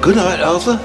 Good night, Arthur.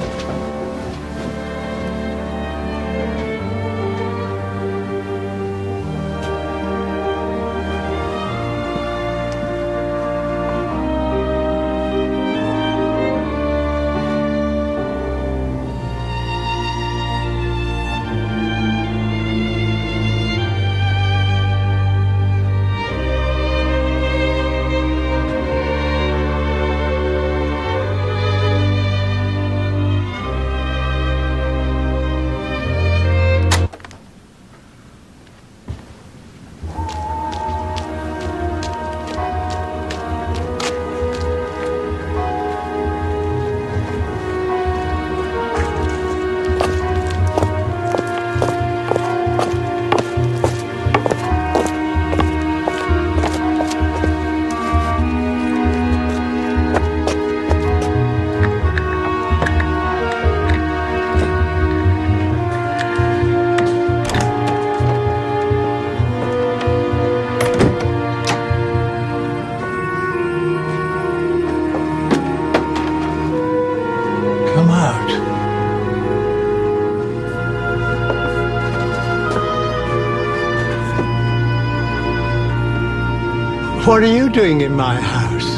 What are you doing in my house?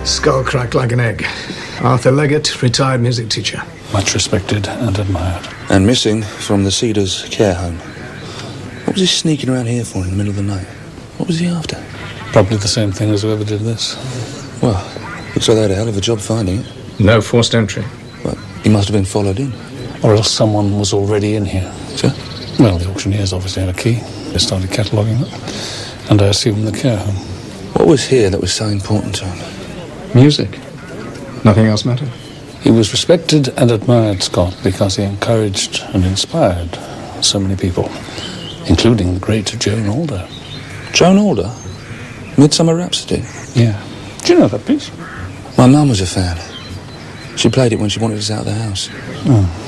Skull cracked like an egg. Arthur Leggett, retired music teacher. Much respected and admired. And missing from the Cedars care home. What was he sneaking around here for in the middle of the night? What was he after? Probably the same thing as whoever did this. Well, looks like they had a hell of a job finding it. No forced entry. Well, he must have been followed in. Or else someone was already in here. Sir? Well, the auctioneers obviously had a key. They started cataloguing it. And I assume the care home. What was here that was so important to him? Music. Nothing else mattered. He was respected and admired, Scott, because he encouraged and inspired so many people, including the great Joan Alder. Joan Alder? Midsomer Rhapsody? Yeah. Do you know that piece? My mum was a fan. She played it when she wanted us out of the house. Oh.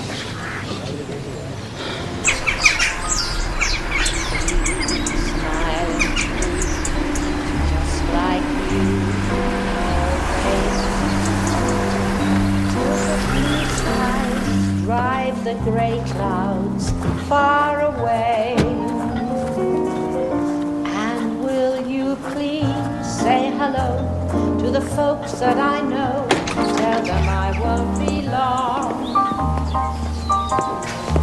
The grey clouds far away, and will you please say hello to the folks that I know? Tell them I won't be long.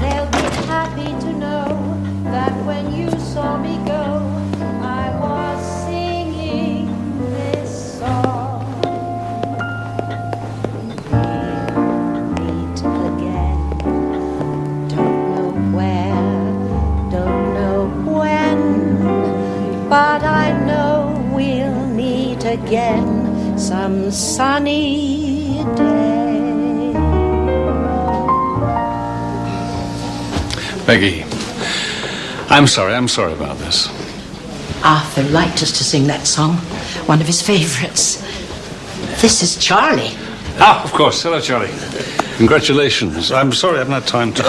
They'll be happy to know that when you saw me go, I was singing this song. But I know we'll meet again some sunny day. Peggy, I'm sorry about this. Arthur liked us to sing that song, one of his favourites. This is Charlie. Ah, of course. Hello, Charlie. Congratulations. I'm sorry I haven't had time to...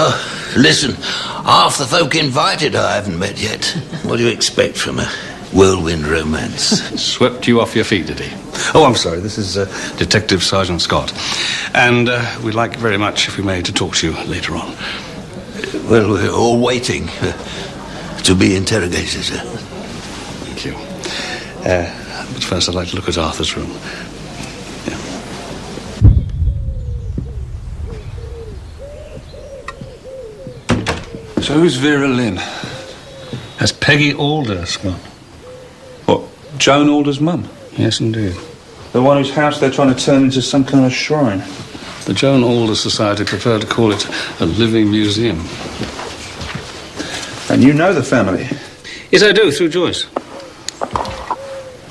Listen, half the folk invited I haven't met yet. What do you expect from a whirlwind romance? Swept you off your feet, did he? Oh, I'm sorry. This is Detective Sergeant Scott. And we'd like very much, if we may, to talk to you later on. Well, we're all waiting to be interrogated, sir. Thank you. But first I'd like to look at Arthur's room. Yeah. So who's Vera Lynn? That's Peggy Alder, Scott. What, Joan Alder's mum? Yes, indeed. The one whose house they're trying to turn into some kind of shrine? The Joan Alder Society prefer to call it a living museum. And you know the family? Yes, I do, through Joyce.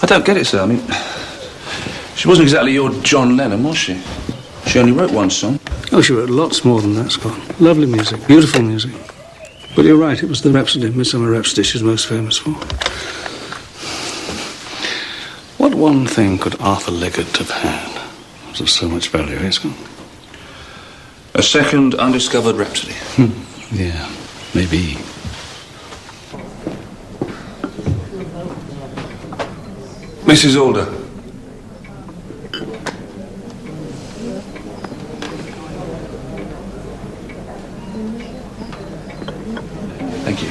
I don't get it, sir. I mean, she wasn't exactly your John Lennon, was she? She only wrote one song. Oh, she wrote lots more than that, Scott. Lovely music, beautiful music. But you're right, it was the Rhapsody, Midsomer Rhapsody, she's most famous for. What one thing could Arthur Leggett have had? Was of so much value, eh, Scott? A second undiscovered Rhapsody. Yeah, maybe. Mrs. Alder. Thank you.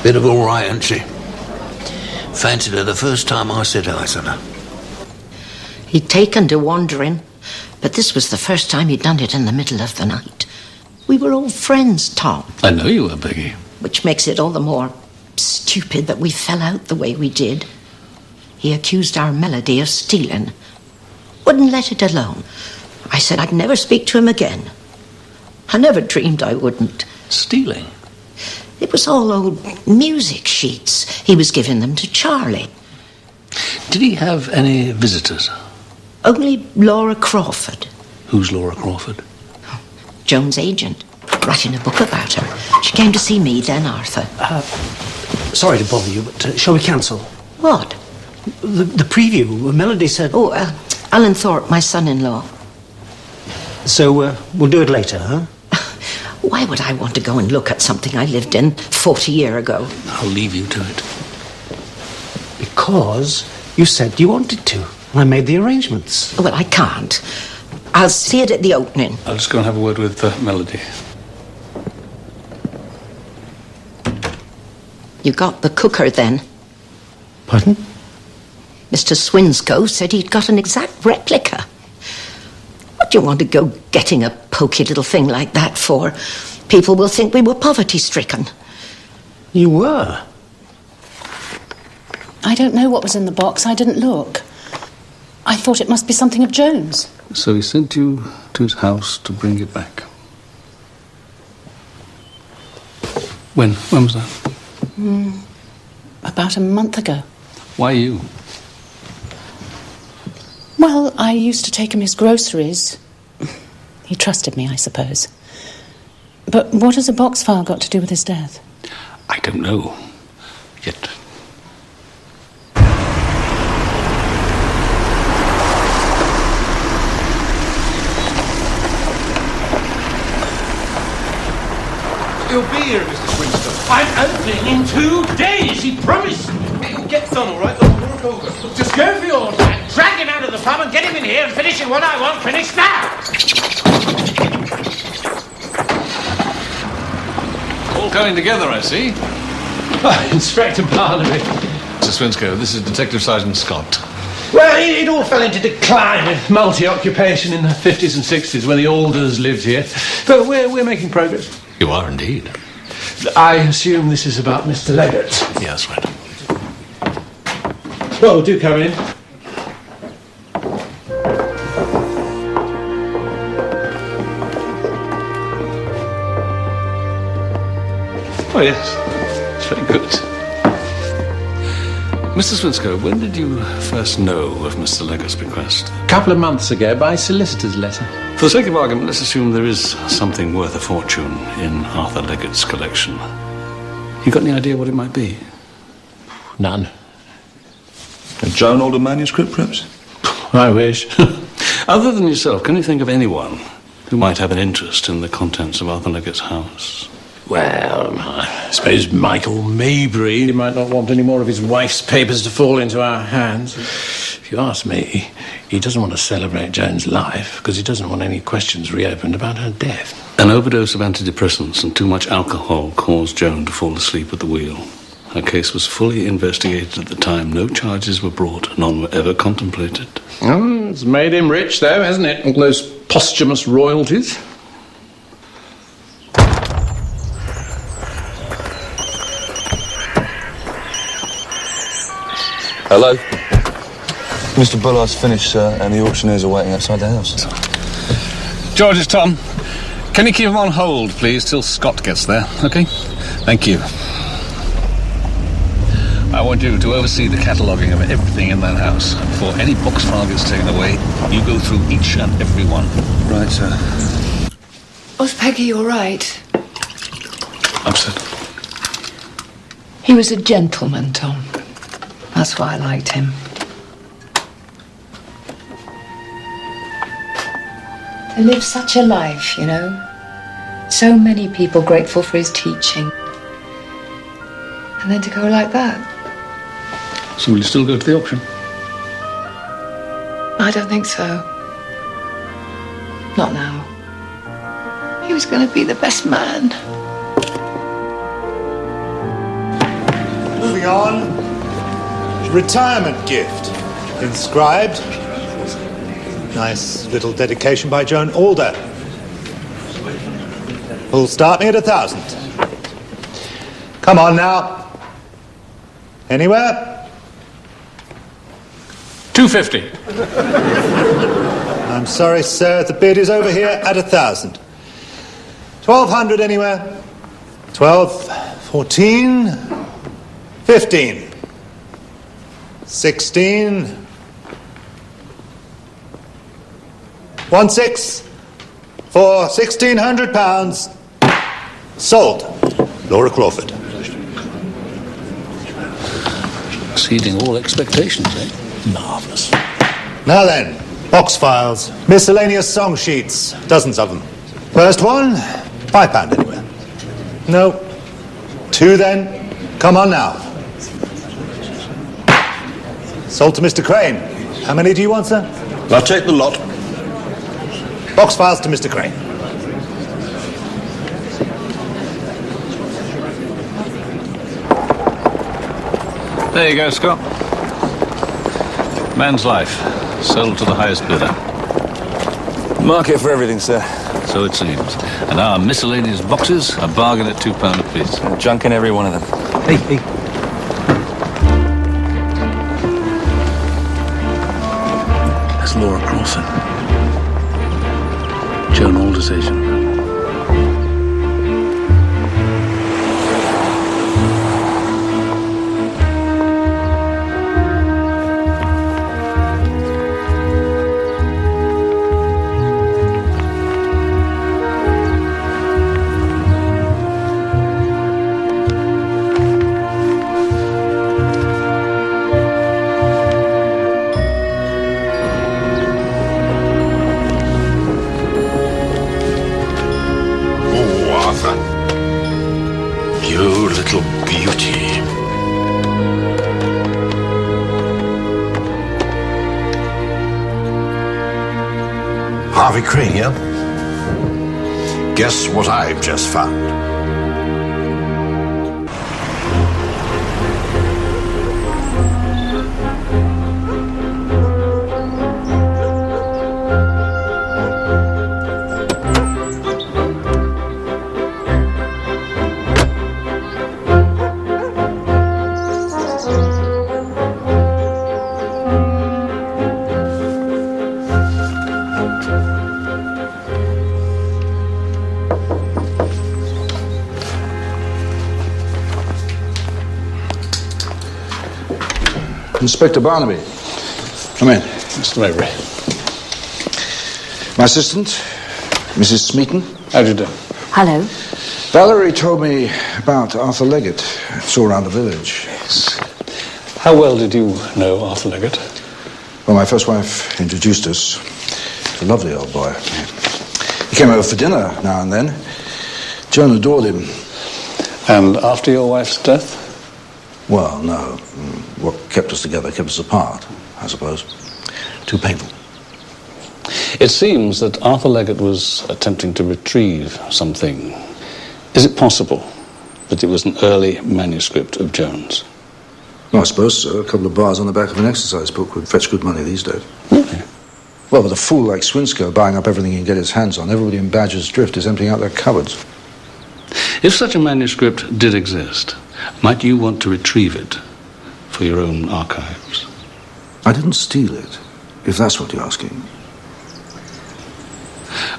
Bit of all right, ain't she? Fancied her the first time I set eyes on her. He'd taken to wandering, but this was the first time he'd done it in the middle of the night. We were old friends, Tom. I know you were, Peggy. Which makes it all the more stupid that we fell out the way we did. He accused our Melody of stealing. Wouldn't let it alone. I said I'd never speak to him again. I never dreamed I wouldn't. Stealing? It was all old music sheets. He was giving them to Charlie. Did he have any visitors? Only Laura Crawford. Who's Laura Crawford? Joan's agent. Writing a book about her. She came to see me then, Arthur. Sorry to bother you, but shall we cancel? What? The preview. Melody said... Oh, Alan Thorpe, my son-in-law. So, we'll do it later, huh? Why would I want to go and look at something I lived in 40 years ago? I'll leave you to it. Because you said you wanted to. And I made the arrangements. Well, I can't. I'll see it at the opening. I'll just go and have a word with Melody. You got the cooker then? Pardon? Mr. Swinscoe said he'd got an exact replica. What do you want to go getting a pokey little thing like that for? People will think we were poverty-stricken. You were? I don't know what was in the box. I didn't look. I thought it must be something of Joan's. So he sent you to his house to bring it back. When was that? About a month ago. Why you? Well, I used to take him his groceries. He trusted me, I suppose. But what has a box file got to do with his death? I don't know. Yet. He'll be here, Mr. Swinscoe. I'm opening in 2 days, he promised me. It'll get done, all right? They'll work over. Just go for yours, man. Drag him out of the pub and get him in here and finish what I want finished now. All coming together, I see. Inspector Barnaby. Mr. Swinscoe, this is Detective Sergeant Scott. Well, it all fell into decline with multi-occupation in the 50s and 60s when the Alders lived here. But we're making progress. You are indeed. I assume this is about Mr. Leggett. Yes, right. Well, do come in. Oh, yes. It's very good. Mr. Swinscoe, when did you first know of Mr. Leggett's bequest? A couple of months ago by solicitor's letter. For the sake of argument, let's assume there is something worth a fortune in Arthur Leggett's collection. You got any idea what it might be? None. A Joan Alder manuscript, perhaps? I wish. Other than yourself, can you think of anyone who might have an interest in the contents of Arthur Leggett's house? Well, I suppose Michael Maybury might not want any more of his wife's papers to fall into our hands. If you ask me, he doesn't want to celebrate Joan's life because he doesn't want any questions reopened about her death. An overdose of antidepressants and too much alcohol caused Joan to fall asleep at the wheel. Her case was fully investigated at the time. No charges were brought, none were ever contemplated. Oh, it's made him rich, though, hasn't it? All those posthumous royalties. Hello? Mr. Bullard's finished, sir, and the auctioneers are waiting outside the house. George, it's Tom. Can you keep him on hold, please, till Scott gets there, OK? Thank you. I want you to oversee the cataloguing of everything in that house. Before any box file gets taken away, you go through each and every one. Right, sir. Was Peggy all right? Upset. He was a gentleman, Tom. That's why I liked him. To live such a life, you know. So many people grateful for his teaching. And then to go like that. So will you still go to the auction? I don't think so. Not now. He was going to be the best man. Moving on. Retirement gift. Inscribed. Nice little dedication by Joan Alder. We'll start me at 1,000. Come on now. Anywhere? 250. I'm sorry, sir. The bid is over here at 1,000. 1,200 anywhere? 12, 14, 15. 16. 16 for £1,600. Sold. Laura Crawford. Exceeding all expectations, eh? Marvellous. Now then, box files, miscellaneous song sheets, dozens of them. First one, £5 anywhere. No. 2 then. Come on now. Sold to Mr. Crane. How many do you want, sir? I'll take the lot. Box files to Mr. Crane. There you go, Scott. Man's life, sold to the highest bidder. Market for everything, sir. So it seems. And our miscellaneous boxes, a bargain at £2 apiece. Junk in every one of them. Hey. That's Laura Crawford. Joan Alder's agent. Harvey Crane, yeah? Guess what I've just found? Inspector Barnaby. Come in. Mr. Maybury. My assistant, Mrs. Smeaton. How do you do? Hello. Valerie told me about Arthur Leggett. It's all around the village. Yes. How well did you know Arthur Leggett? Well, my first wife introduced us. He's a lovely old boy. He came over for dinner now and then. Joan adored him. And after your wife's death? Well, no. What kept us together kept us apart, I suppose. Too painful. It seems that Arthur Leggett was attempting to retrieve something. Is it possible that it was an early manuscript of Jones? Well, I suppose so. A couple of bars on the back of an exercise book would fetch good money these days. Really? Well, with a fool like Swinsko buying up everything he can get his hands on, everybody in Badger's Drift is emptying out their cupboards. If such a manuscript did exist, might you want to retrieve it for your own archives? I didn't steal it, if that's what you're asking.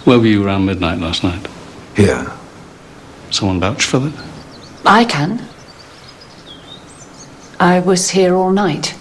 Where were you around midnight last night? Here. Someone vouch for that? I can. I was here all night.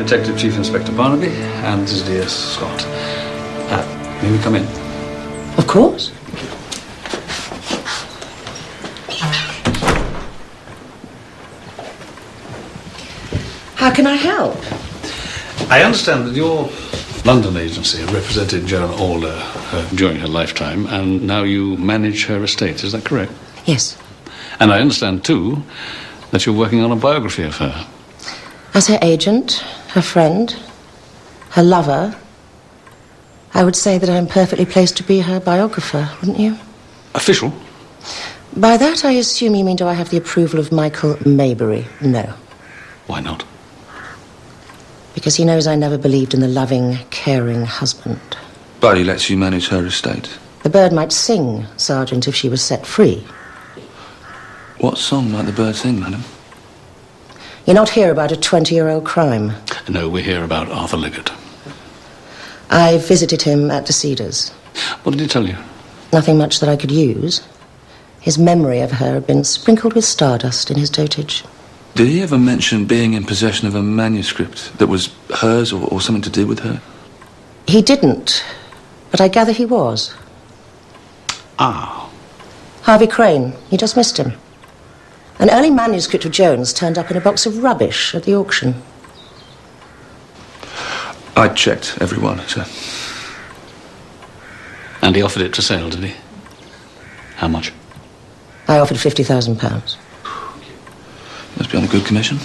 Detective Chief Inspector Barnaby, and this is D.S. Scott. May we come in? Of course. How can I help? I understand that your London agency represented Joan Alder during her lifetime, and now you manage her estate. Is that correct? Yes. And I understand, too, that you're working on a biography of her. As her agent, her friend, her lover, I would say that I'm perfectly placed to be her biographer, wouldn't you? Official? By that, I assume you mean do I have the approval of Michael Maybury? No. Why not? Because he knows I never believed in the loving, caring husband. But he lets you manage her estate. The bird might sing, Sergeant, if she was set free. What song might the bird sing, madam? You're not here about a 20-year-old crime. No, we're here about Arthur Leggett. I visited him at the Cedars. What did he tell you? Nothing much that I could use. His memory of her had been sprinkled with stardust in his dotage. Did he ever mention being in possession of a manuscript that was hers or something to do with her? He didn't, but I gather he was. Ah. Harvey Crane. You just missed him. An early manuscript of Jones turned up in a box of rubbish at the auction. I checked everyone, sir. And he offered it to sale, did he? How much? I offered £50,000. Must be on a good commission.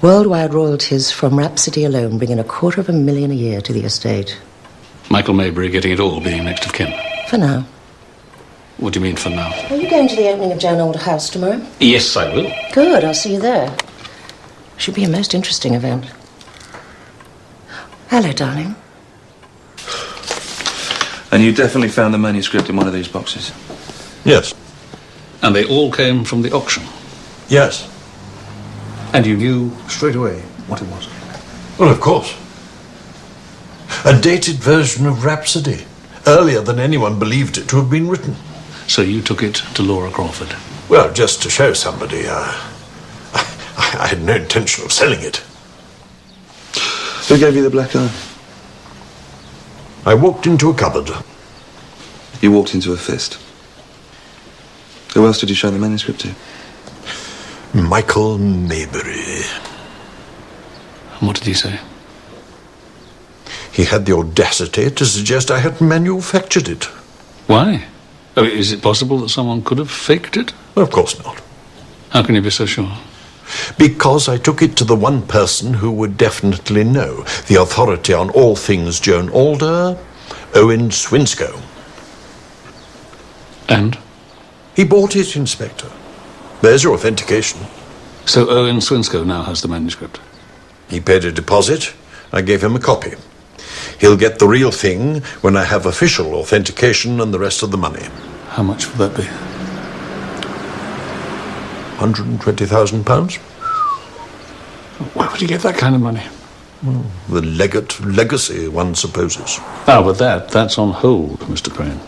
Worldwide royalties from Rhapsody alone bring in $250,000 a year to the estate. Michael Maybury getting it all, being next of kin. For now. What do you mean, for now? Are you going to the opening of Joan Alder House tomorrow? Yes, I will. Good, I'll see you there. Should be a most interesting event. Hello, darling. And you definitely found the manuscript in one of these boxes? Yes. And they all came from the auction? Yes. And you knew straight away what it was? Well, of course. A dated version of Rhapsody, earlier than anyone believed it to have been written. So you took it to Laura Crawford? Well, just to show somebody. I had no intention of selling it. Who gave you the black eye? I walked into a cupboard. You walked into a fist. Who else did you show the manuscript to? Michael Maybury. And what did he say? He had the audacity to suggest I had manufactured it. Why? Oh, is it possible that someone could have faked it? Of course not. How can you be so sure? Because I took it to the one person who would definitely know, the authority on all things Joan Alder, Owen Swinsko. And? He bought it, Inspector. There's your authentication. So Owen Swinsko now has the manuscript? He paid a deposit. I gave him a copy. He'll get the real thing when I have official authentication and the rest of the money. How much will that be? £120,000. Where would you get that kind of money? Well, the legate legacy, one supposes. Ah, but that's on hold, Mr. Crane.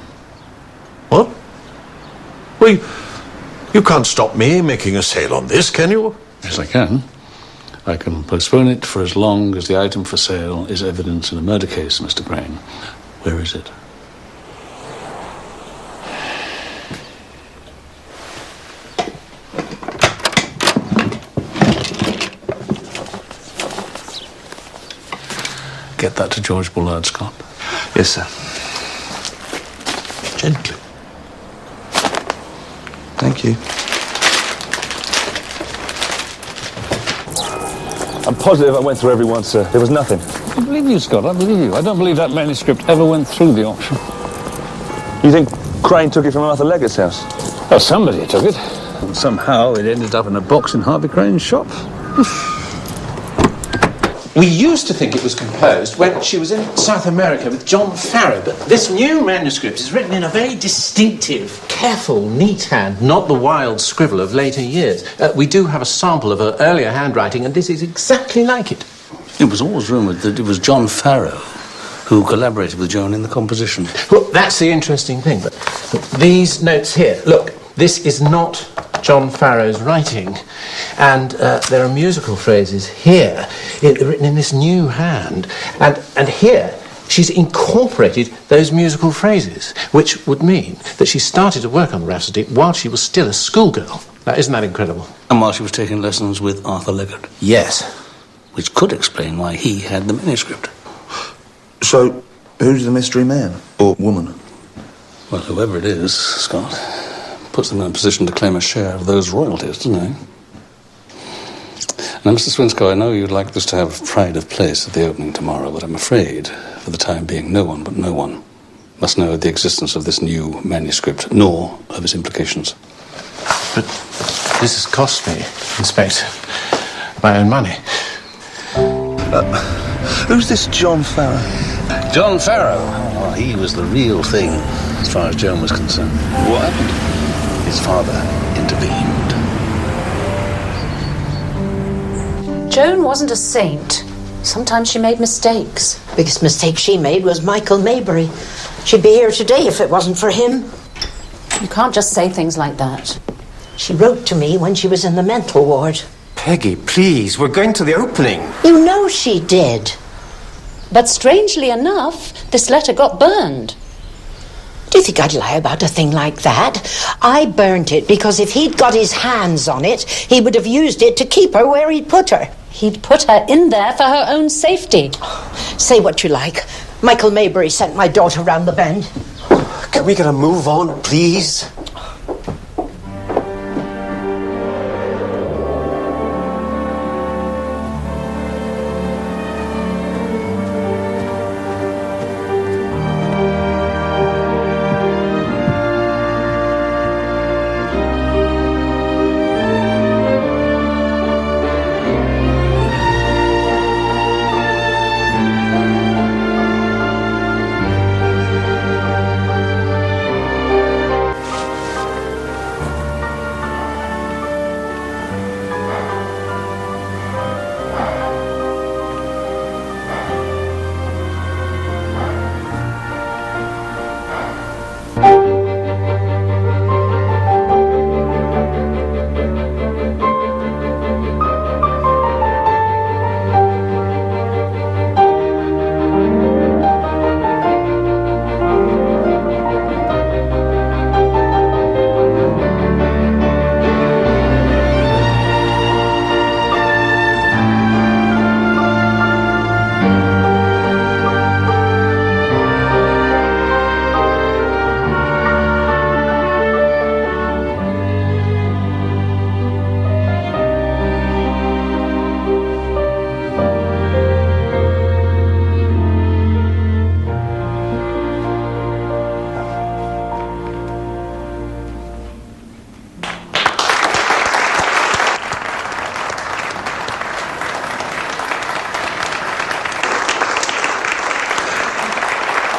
What? Well, you can't stop me making a sale on this, can you? Yes, I can. I can postpone it for as long as the item for sale is evidence in a murder case, Mr. Crane. Where is it? Get that to George Bullard, Scott. Yes, sir. Gently. Thank you. I'm positive I went through every one, sir. There was nothing. I believe you, Scott. I believe you. I don't believe that manuscript ever went through the auction. You think Crane took it from Arthur Leggett's house? Well, somebody took it. And somehow it ended up in a box in Harvey Crane's shop. We used to think it was composed when she was in South America with John Farrow, but this new manuscript is written in a very distinctive, careful, neat hand, not the wild scribble of later years. We do have a sample of her earlier handwriting, and this is exactly like it. It was always rumoured that it was John Farrow who collaborated with Joan in the composition. Well, that's the interesting thing, but these notes here, look, this is not John Farrow's writing, and there are musical phrases here written in this new hand, and here she's incorporated those musical phrases, which would mean that she started to work on the Rhapsody while she was still a schoolgirl. Now, isn't that incredible? And while she was taking lessons with Arthur Leggett. Yes. Which could explain why he had the manuscript. So, who's the mystery man? Or woman? Well, whoever it is, Scott, puts them in a position to claim a share of those royalties, doesn't it? Now, Mr. Swinscoe, I know you'd like this to have pride of place at the opening tomorrow, but I'm afraid, for the time being, no one must know the existence of this new manuscript, nor of its implications. But this has cost me, Inspector, my own money. Who's this John Farrow? John Farrow? Oh, he was the real thing, as far as Joan was concerned. What happened? His father intervened. Joan wasn't a saint. Sometimes she made mistakes. Biggest mistake she made was Michael Maybury. She'd be here today if it wasn't for him. You can't just say things like that. She wrote to me when she was in the mental ward. Peggy, please, we're going to the opening. You know she did. But strangely enough, this letter got burned. Do you think I'd lie about a thing like that? I burnt it because if he'd got his hands on it, he would have used it to keep her where he'd put her. He'd put her in there for her own safety. Say what you like. Michael Maybury sent my daughter round the bend. Can we get a move on, please?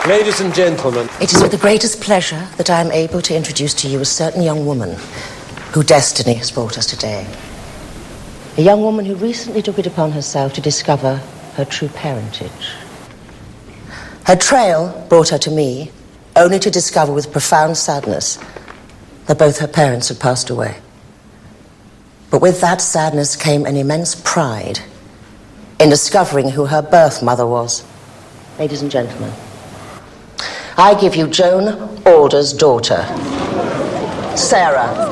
Ladies and gentlemen. It is with the greatest pleasure that I am able to introduce to you a certain young woman who destiny has brought us today. A young woman who recently took it upon herself to discover her true parentage. Her trail brought her to me, only to discover with profound sadness that both her parents had passed away. But with that sadness came an immense pride in discovering who her birth mother was. Ladies and gentlemen, I give you Joan Alder's daughter, Sarah.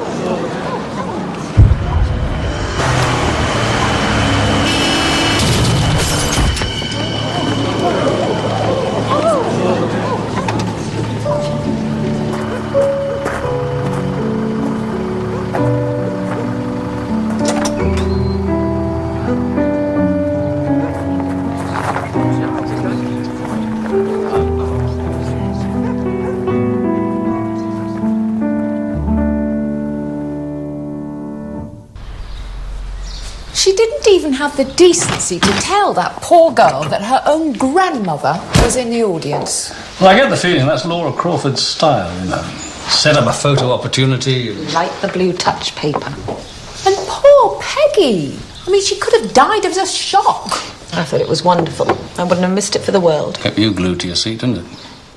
She didn't even have the decency to tell that poor girl that her own grandmother was in the audience. Well, I get the feeling that's Laura Crawford's style, you know. Set up a photo opportunity. Like the blue touch paper. And poor Peggy. I mean, she could have died of a shock. I thought it was wonderful. I wouldn't have missed it for the world. Kept you glued to your seat, didn't it?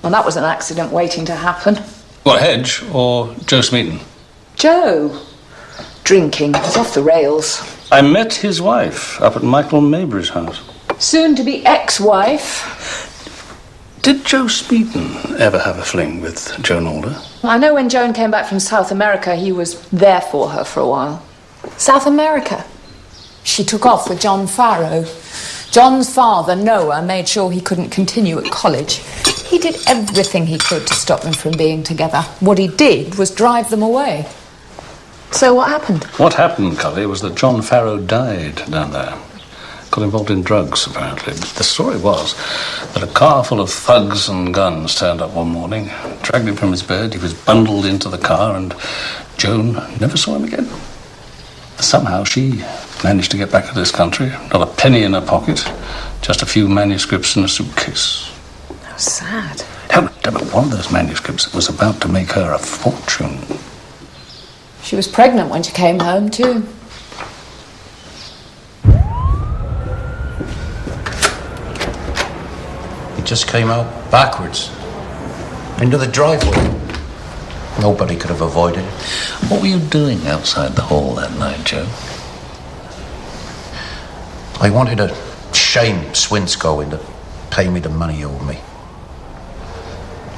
Well, that was an accident waiting to happen. What, Hedge or Joe Smeaton? Joe. Drinking. It was off the rails. I met his wife up at Michael Mabry's house. Soon to be ex-wife. Did Joe Smeaton ever have a fling with Joan Alder? I know when Joan came back from South America, he was there for her for a while. South America? She took off with John Farrow. John's father, Noah, made sure he couldn't continue at college. He did everything he could to stop them from being together. What he did was drive them away. So what happened? What happened, Cully, was that John Farrow died down there. Got involved in drugs, apparently. The story was that a car full of thugs and guns turned up one morning, dragged him from his bed, he was bundled into the car, and Joan never saw him again. Somehow she managed to get back to this country, not a penny in her pocket, just a few manuscripts in a suitcase. How sad. No, but one of those manuscripts was about to make her a fortune. She was pregnant when she came home, too. He just came out backwards into the driveway. Nobody could have avoided it. What were you doing outside the hall that night, Joe? I wanted to shame Swinscoe into paying me the money he owed me.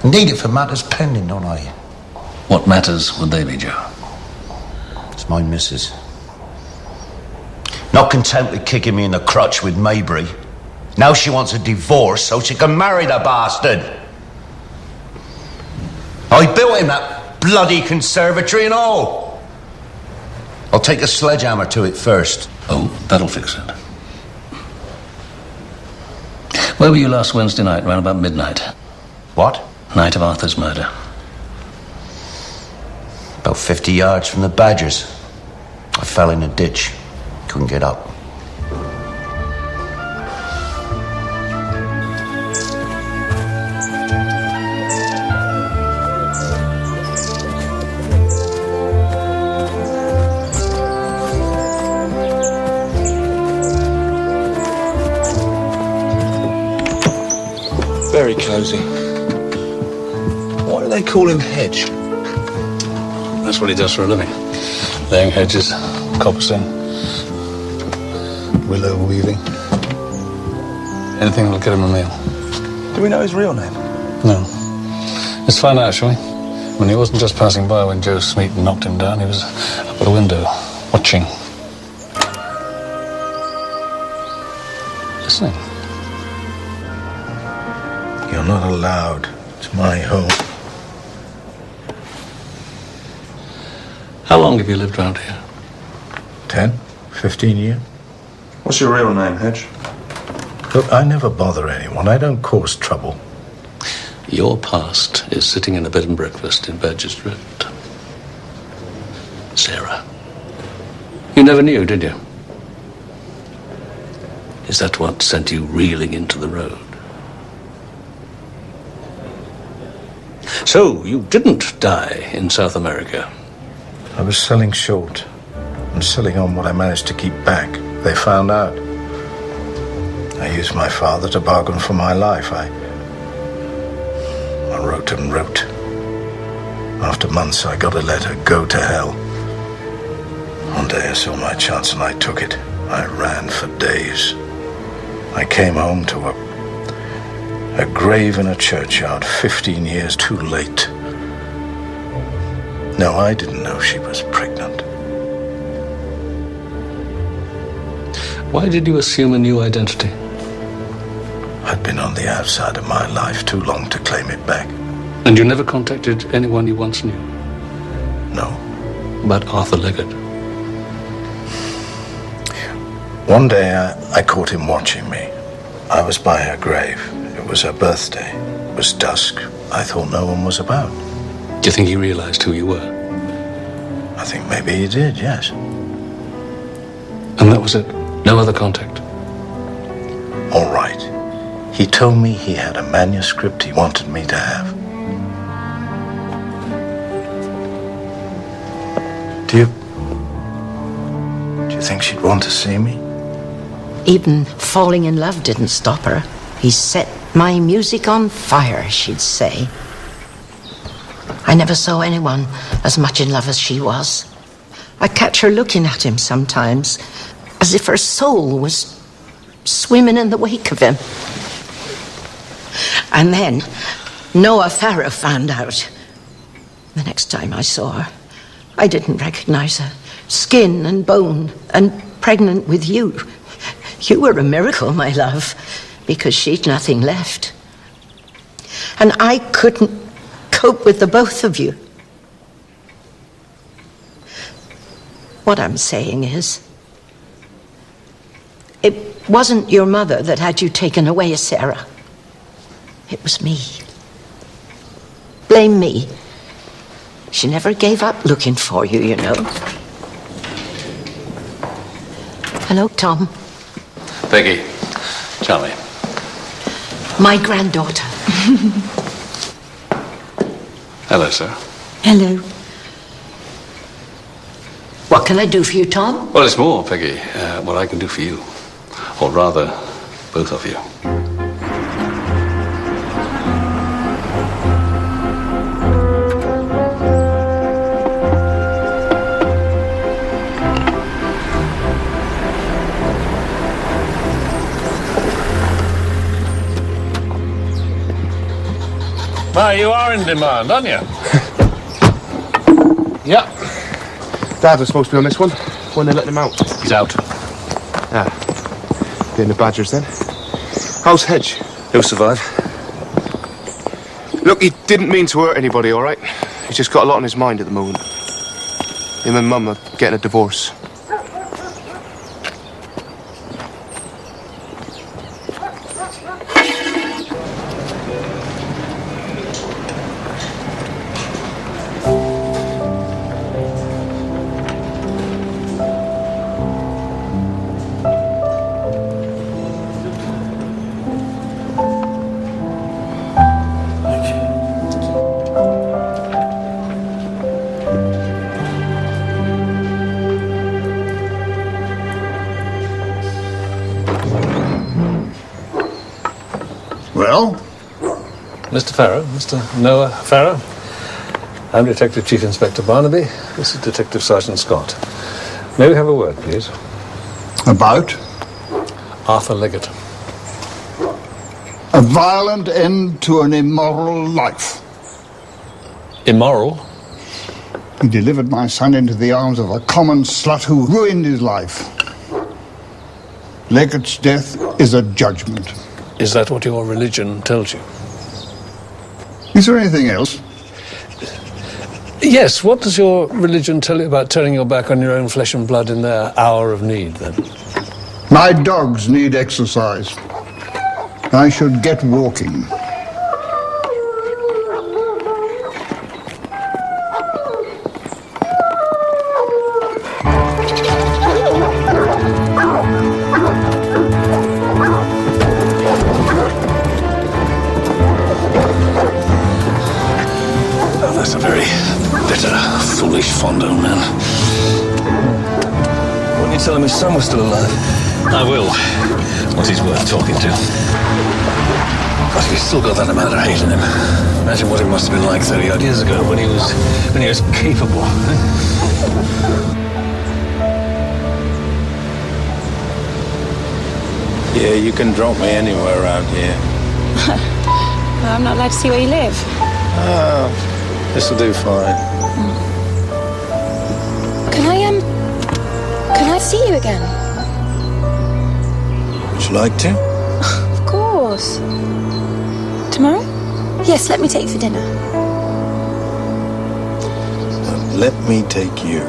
Need it for matters pending, don't I? What matters would they be, Joe? It's my missus. Not content with kicking me in the crotch with Mabry. Now she wants a divorce so she can marry the bastard. I built him that bloody conservatory and all. I'll take a sledgehammer to it first. Oh, that'll fix it. Where were you last Wednesday night, around about midnight? What? Night of Arthur's murder. About 50 yards from the Badgers. I fell in a ditch. Couldn't get up. Very cosy. Why do they call him Hedge? That's what he does for a living. Laying hedges, copsing, willow weaving. Anything that'll get him a meal. Do we know his real name? No. Let's find out, shall we? I mean, he wasn't just passing by when Joe Smeaton knocked him down. He was up at a window, watching. Listening. You're not allowed. It's my home. How long have you lived around here? 10, 15 years. What's your real name, Hedge? Look, I never bother anyone. I don't cause trouble. Your past is sitting in a bed and breakfast in Badger's Drift. Sarah. You never knew, did you? Is that what sent you reeling into the road? So, you didn't die in South America. I was selling short and selling on what I managed to keep back. They found out. I used my father to bargain for my life. I wrote and wrote. After months, I got a letter, go to hell. One day I saw my chance and I took it. I ran for days. I came home to a grave in a churchyard 15 years too late. No, I didn't know she was pregnant. Why did you assume a new identity? I'd been on the outside of my life too long to claim it back. And you never contacted anyone you once knew? No. About Arthur Leggett? One day I caught him watching me. I was by her grave. It was her birthday. It was dusk. I thought no one was about. Do you think he realized who you were? I think maybe he did, yes. And that was it? No other contact? All right. He told me he had a manuscript he wanted me to have. Do you think she'd want to see me? Even falling in love didn't stop her. He set my music on fire, she'd say. I never saw anyone as much in love as she was. I catch her looking at him sometimes, as if her soul was swimming in the wake of him. And then Noah Farrow found out. The next time I saw her, I didn't recognize her. Skin and bone, and pregnant with you. You were a miracle, my love, because she'd nothing left. And I couldn't cope with the both of you. What I'm saying is, it wasn't your mother that had you taken away, Sarah. It was me. Blame me. She never gave up looking for you, you know. Hello, Tom. Peggy, Charlie. My granddaughter. Hello, sir. Hello. What can I do for you, Tom? Well, it's more, Peggy, what I can do for you. Or rather, both of you. Well, you are in demand, aren't you? Yeah. Dad was supposed to be on this one. When they let him out. He's out. Ah. Getting the Badgers then. How's Hedge? He'll survive. Look, he didn't mean to hurt anybody, all right? He's just got a lot on his mind at the moment. Him and Mum are getting a divorce. Well? Mr. Farrow, Mr. Noah Farrow. I'm Detective Chief Inspector Barnaby. This is Detective Sergeant Scott. May we have a word, please? About? Arthur Leggett. A violent end to an immoral life. Immoral? He delivered my son into the arms of a common slut who ruined his life. Leggett's death is a judgment. Is that what your religion tells you? Is there anything else? Yes, what does your religion tell you about turning your back on your own flesh and blood in their hour of need, then? My dogs need exercise. I should get walking. That's a very bitter, foolish, fond old man. Why didn't you tell him his son was still alive? I will. What he's worth talking to. But he's still got that amount of hate in him. Imagine what it must have been like 30-odd years ago when he was capable. Yeah, you can drop me anywhere around here. Well, I'm not allowed to see where you live. Oh, this'll do fine. Can I see you again? Would you like to? Of course. Tomorrow? Yes, let me take you for dinner. Let me take you.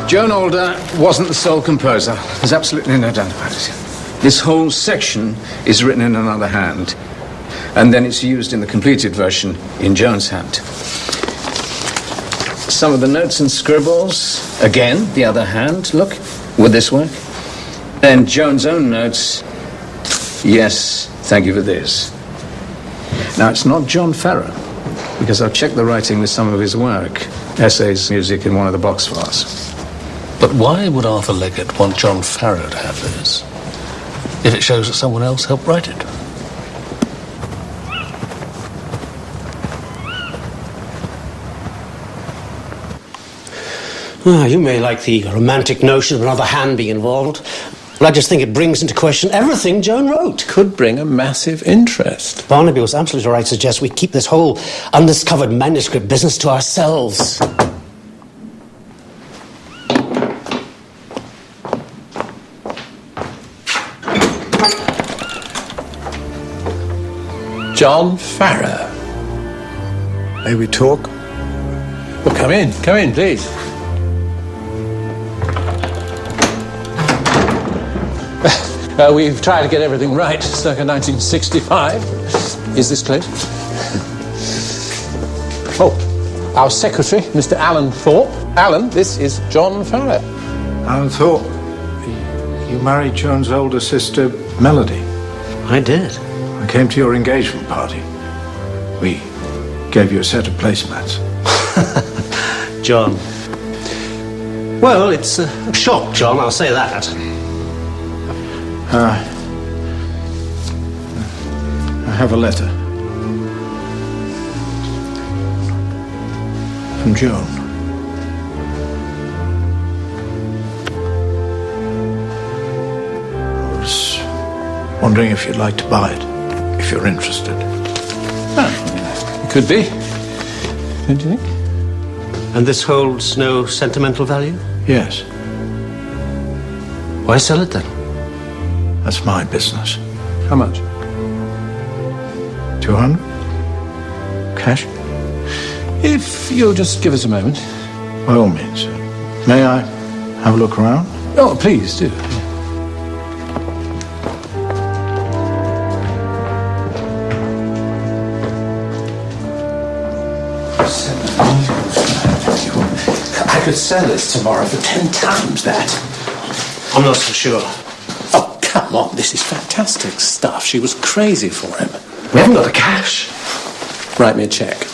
Joan Alder wasn't the sole composer. There's absolutely no doubt about it. This whole section is written in another hand, and then it's used in the completed version in Joan's hand. Some of the notes and scribbles, again, the other hand, look, would this work? Then Joan's own notes, yes, thank you for this. Now, it's not John Farrow, because I've checked the writing with some of his work, essays, music in one of the box files. But why would Arthur Leggett want John Farrow to have this, if it shows that someone else helped write it? Ah, you may like the romantic notion of another hand being involved, but I just think it brings into question everything Joan wrote. Could bring a massive interest. Barnaby was absolutely right to suggest we keep this whole undiscovered manuscript business to ourselves. John Farrow. May we talk? Well, come in, please. We've tried to get everything right, circa 1965. Is this close? Oh, our secretary, Mr. Alan Thorpe. Alan, this is John Farrow. Alan Thorpe, you married Joan's older sister, Melody. I did. I came to your engagement party. We gave you a set of placemats. John. Well, it's a shock, John, I'll say that. I have a letter. From Joan. I was wondering if you'd like to buy it, if you're interested. It could be. Don't you think? And this holds no sentimental value? Yes. Why sell it then? That's my business. How much? 200? Cash? If you'll just give us a moment. By all means. May I have a look around? Oh, please do. I could sell this tomorrow for 10 times that. I'm not so sure. Oh, come on, this is fantastic stuff. She was crazy for him. We haven't got the cash. Write me a check.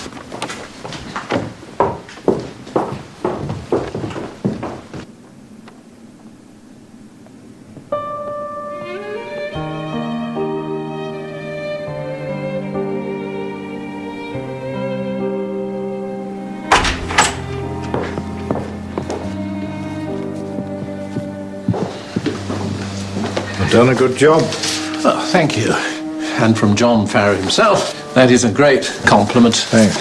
Done a good job. Oh, thank you. And from John Farrow himself, that is a great compliment. Thanks.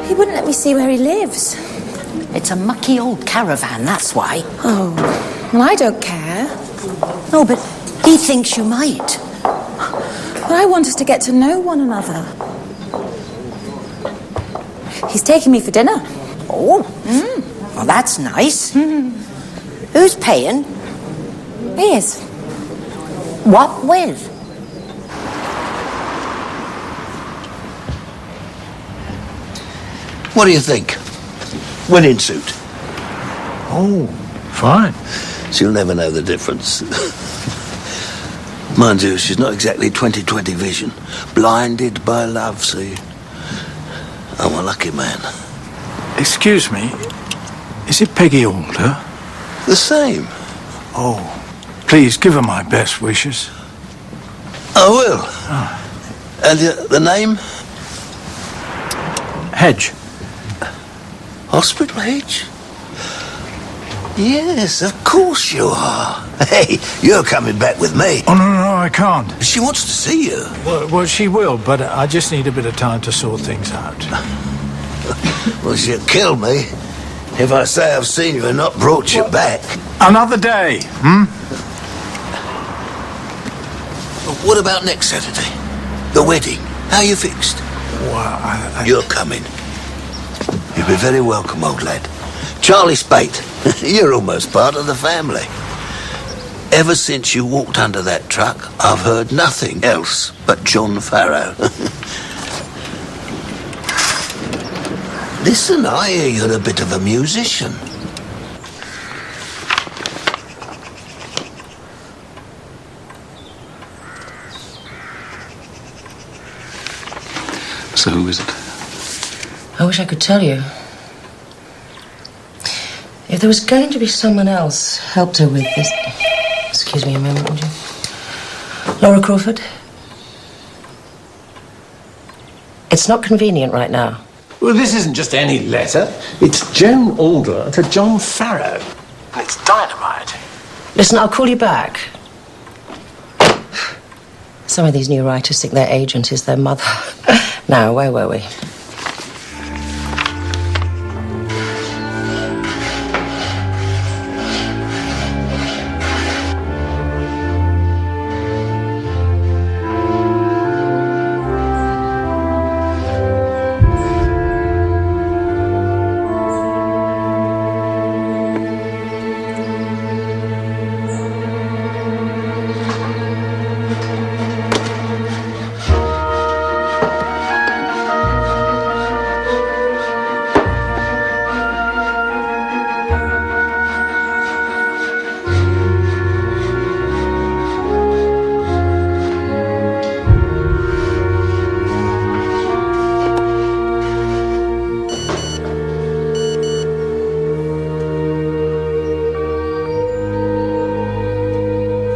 He wouldn't let me see where he lives. It's a mucky old caravan, that's why. Oh, well, I don't care. No, but he thinks you might. But I want us to get to know one another. He's taking me for dinner. Oh, well, that's nice. Who's paying? He is. What with? What do you think? Wedding suit. Oh, fine. She'll never know the difference. Mind you, she's not exactly 20/20 vision. Blinded by love, see? I'm a lucky man. Excuse me, is it Peggy Alder? The same. Oh, please give her my best wishes. I will. And the name? Hedge. Hospital Hedge? Yes, of course you are. Hey, you're coming back with me. Oh, no, I can't. She wants to see you. Well, she will, but I just need a bit of time to sort things out. Well, she'll kill me if I say I've seen you and not brought you back. Another day, What about next Saturday? The wedding. How you fixed? Well, You're coming. You'll be very welcome, old lad. Charlie Spate, you're almost part of the family. Ever since you walked under that truck, I've heard nothing else but John Farrow. Listen, I hear you're a bit of a musician. So who is it? I wish I could tell you. If there was going to be someone else helped her with this... Excuse me a moment, would you? Laura Crawford? It's not convenient right now. Well, this isn't just any letter. It's Joan Alder to John Farrow. It's dynamite. Listen, I'll call you back. Some of these new writers think their agent is their mother. Now, where were we?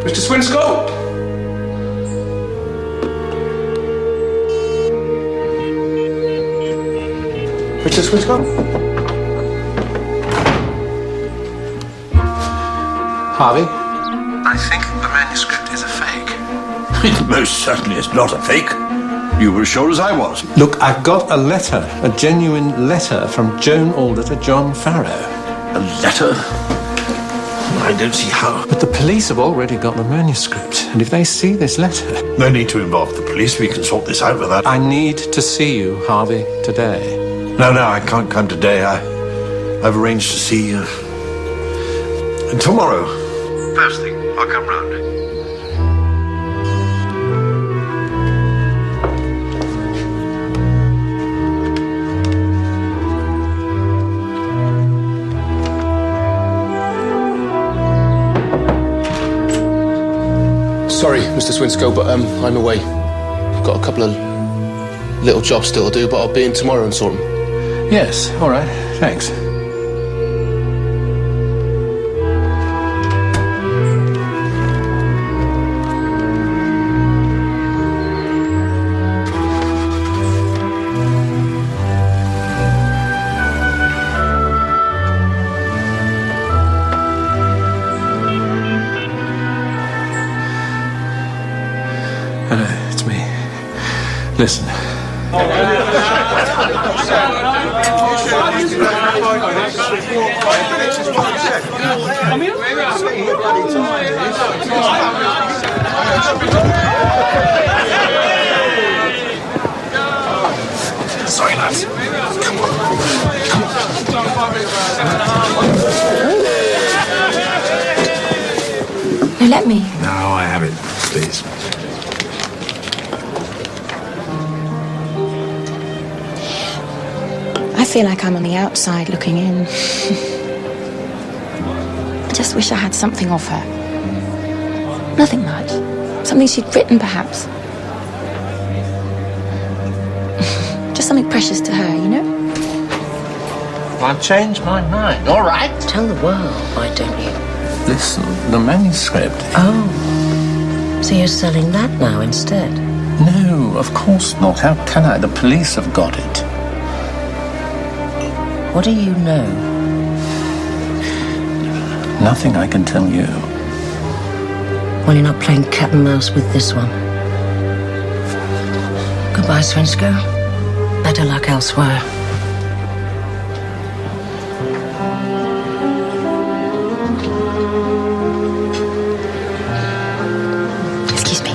Mr. Swinscoe? Mr. Swinscoe? Harvey? I think the manuscript is a fake. It most certainly is not a fake. You were as sure as I was. Look, I've got a letter, a genuine letter from Joan Alder to John Farrow. A letter? I don't see how. But the police have already got the manuscript, and if they see this letter... No need to involve the police. We can sort this out without... I need to see you, Harvey, today. No, I can't come today. I've arranged to see you tomorrow. First thing, I'll come round. Sorry, Mr. Swinscoe, but I'm away. I've got a couple of little jobs still to do, but I'll be in tomorrow and sort them. Yes, all right, thanks. Hello, it's me. Listen. Sorry, lads. Come on. Let me. No, I have it, please. I feel like I'm on the outside looking in. I just wish I had something of her. Nothing much. Something she'd written, perhaps. Just something precious to her, you know? I've changed my mind, all right? Tell the world, why don't you? Listen, the manuscript. Oh. So you're selling that now instead? No, of course not. How can I? The police have got it. What do you know? Nothing I can tell you. Well, you're not playing cat and mouse with this one. Goodbye, Svensko. Better luck elsewhere. Excuse me.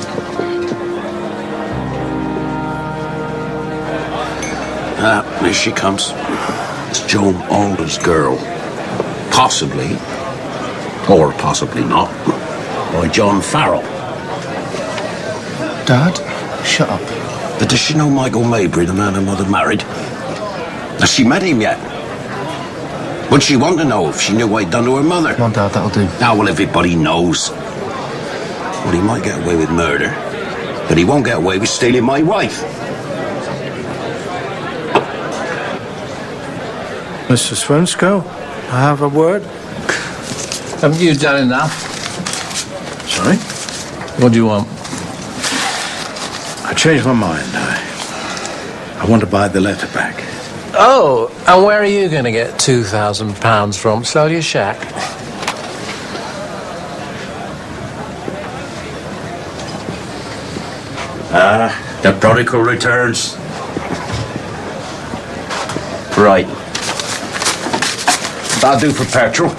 Here she comes. It's Joan Alder's girl. Possibly, or possibly not, by John Farrell. Dad, shut up. But does she know Michael Mabry, the man her mother married? Has she met him yet? Would she want to know if she knew what he'd done to her mother? Come on, Dad, that'll do. Now, well, everybody knows. Well, he might get away with murder, but he won't get away with stealing my wife. Mr. Svensko, I have a word. Haven't you done enough? Sorry? What do you want? I changed my mind. I want to buy the letter back. Oh, and where are you going to get £2,000 from? Sell your shack? The prodigal returns. Right. That'll do for petrol.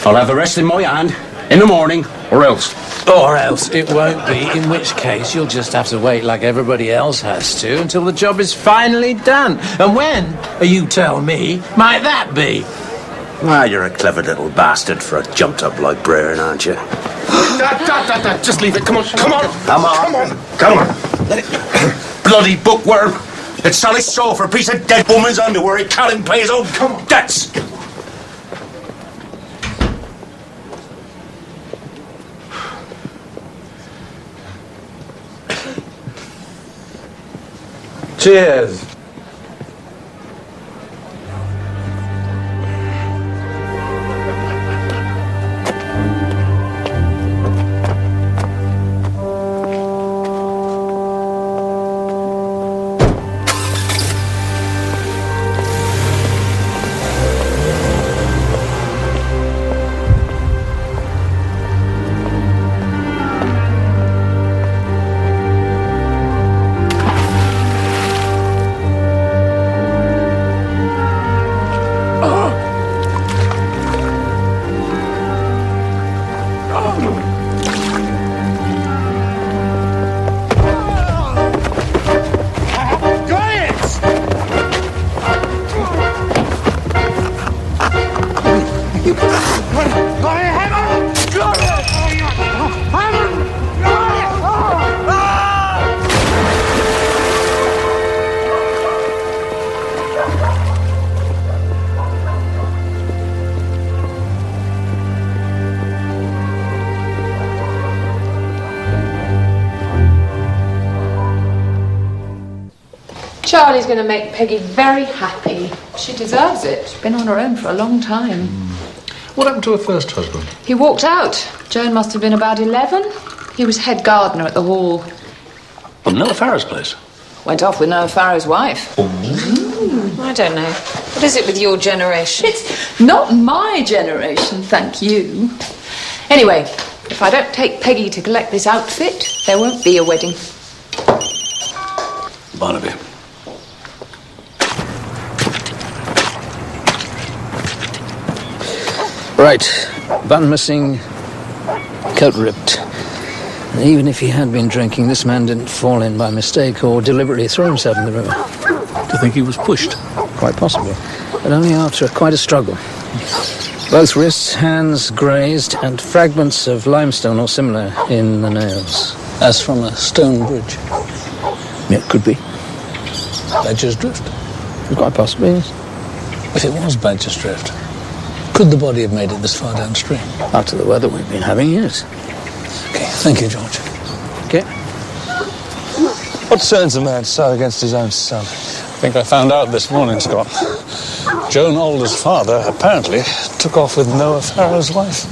I'll have the rest in my hand in the morning, or else. Or else it won't be, in which case you'll just have to wait like everybody else has to until the job is finally done. And when, you tell me, might that be? Ah, you're a clever little bastard for a jumped-up librarian, aren't you? Dad, just leave it. Come on, come on. Come on. Come on. Let it... Bloody bookworm. It's solid straw for a piece of dead woman's underwear. He can't even pay his own debts. Cheers. Charlie's going to make Peggy very happy. She deserves it. She's been on her own for a long time. What happened to her first husband? He walked out. Joan must have been about 11. He was head gardener at the hall. Well, Noah Farrow's place. Went off with Noah Farrow's wife. I don't know. What is it with your generation? It's not my generation, thank you. Anyway, if I don't take Peggy to collect this outfit, there won't be a wedding. Barnaby. Right. Button missing, coat ripped. And even if he had been drinking, this man didn't fall in by mistake or deliberately throw himself in the river. Do you think he was pushed? Quite possibly. But only after quite a struggle. Both wrists, hands grazed, and fragments of limestone or similar in the nails. As from a stone bridge. Yeah, could be. Badger's Drift. Quite possibly, yes. If it was Badger's Drift, could the body have made it this far downstream? After the weather we've been having, yes. Okay, thank you, George. Okay. What turns a man so against his own son? I think I found out this morning, Scott. Joan Alder's father apparently took off with Noah Farrow's wife.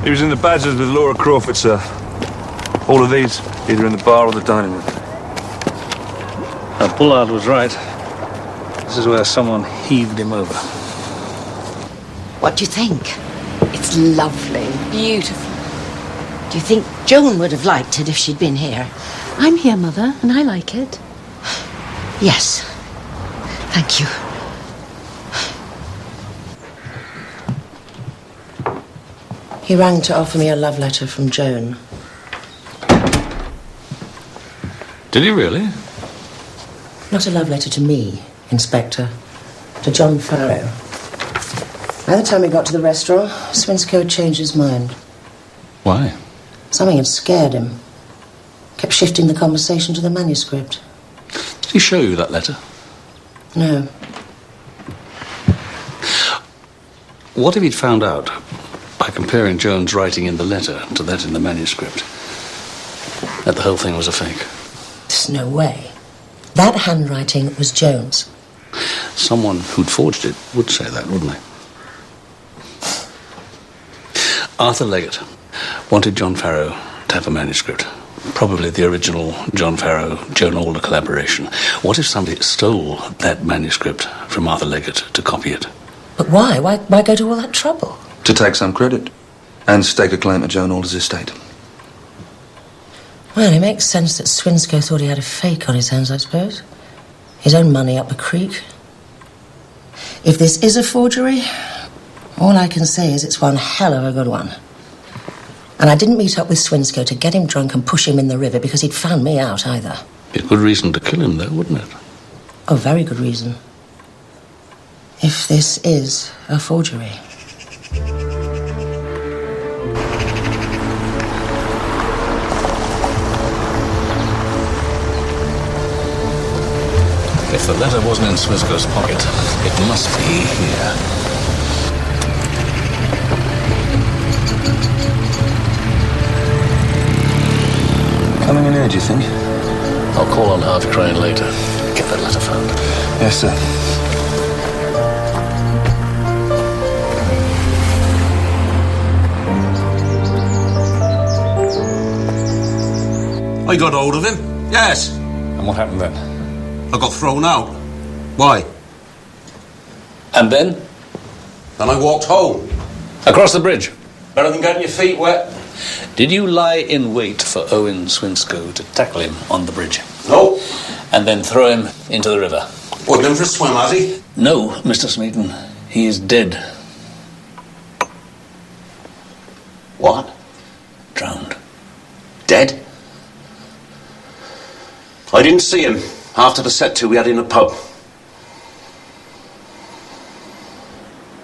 He was in the Badgers with Laura Crawford, sir. All of these, either in the bar or the dining room. Now, Bullard was right. This is where someone heaved him over. What do you think? It's lovely. Beautiful. Do you think Joan would have liked it if she'd been here? I'm here, Mother, and I like it. Yes. Thank you. He rang to offer me a love letter from Joan. Did he really? Not a love letter to me, Inspector. To John Farrow. By the time we got to the restaurant, Swinscoe had changed his mind. Why? Something had scared him. Kept shifting the conversation to the manuscript. Did he show you that letter? No. What if he'd found out, by comparing Joan's writing in the letter to that in the manuscript, that the whole thing was a fake? There's no way. That handwriting was Joan's. Someone who'd forged it would say that, wouldn't they? Arthur Leggett wanted John Farrow to have a manuscript. Probably the original John Farrow-Joan Alder collaboration. What if somebody stole that manuscript from Arthur Leggett to copy it? But why? Why go to all that trouble? To take some credit and stake a claim to Joan Alder's estate. Well, it makes sense that Swinscoe thought he had a fake on his hands, I suppose. His own money up the creek. If this is a forgery, all I can say is it's one hell of a good one. And I didn't meet up with Swinscoe to get him drunk and push him in the river because he'd found me out either. Be a good reason to kill him, though, wouldn't it? Oh, very good reason. If this is a forgery. If the letter wasn't in Swinscoe's pocket, it must be here. Coming in here, do you think? I'll call on Harvey Crane later. Get that letter found. Yes, sir. I got hold of him. Yes. And what happened then? I got thrown out. Why? And then? Then I walked home. Across the bridge? Better than getting your feet wet. Did you lie in wait for Owen Swinscoe to tackle him on the bridge? No. And then throw him into the river? What, been for a swim, has he? No, Mr. Smeaton. He is dead. What? Drowned. Dead? I didn't see him after the set-to we had in the pub.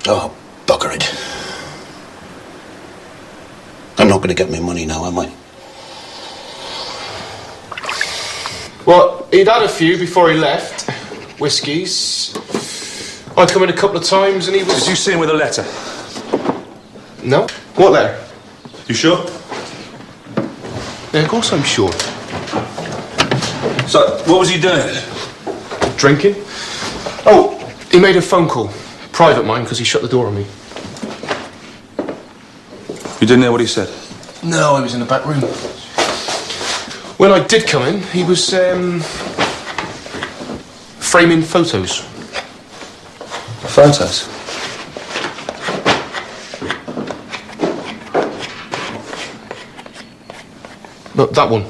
Oh, bugger it. I'm not going to get my money now, am I? Well, he'd had a few before he left. Whiskies. I come in a couple of times and he was... Did you see him with a letter? No. What letter? You sure? Yeah, of course I'm sure. So, what was he doing? Drinking. Oh, he made a phone call. Private mine, because he shut the door on me. You didn't hear what he said? No, I was in the back room. When I did come in, he was, framing photos. Photos? Look, that one.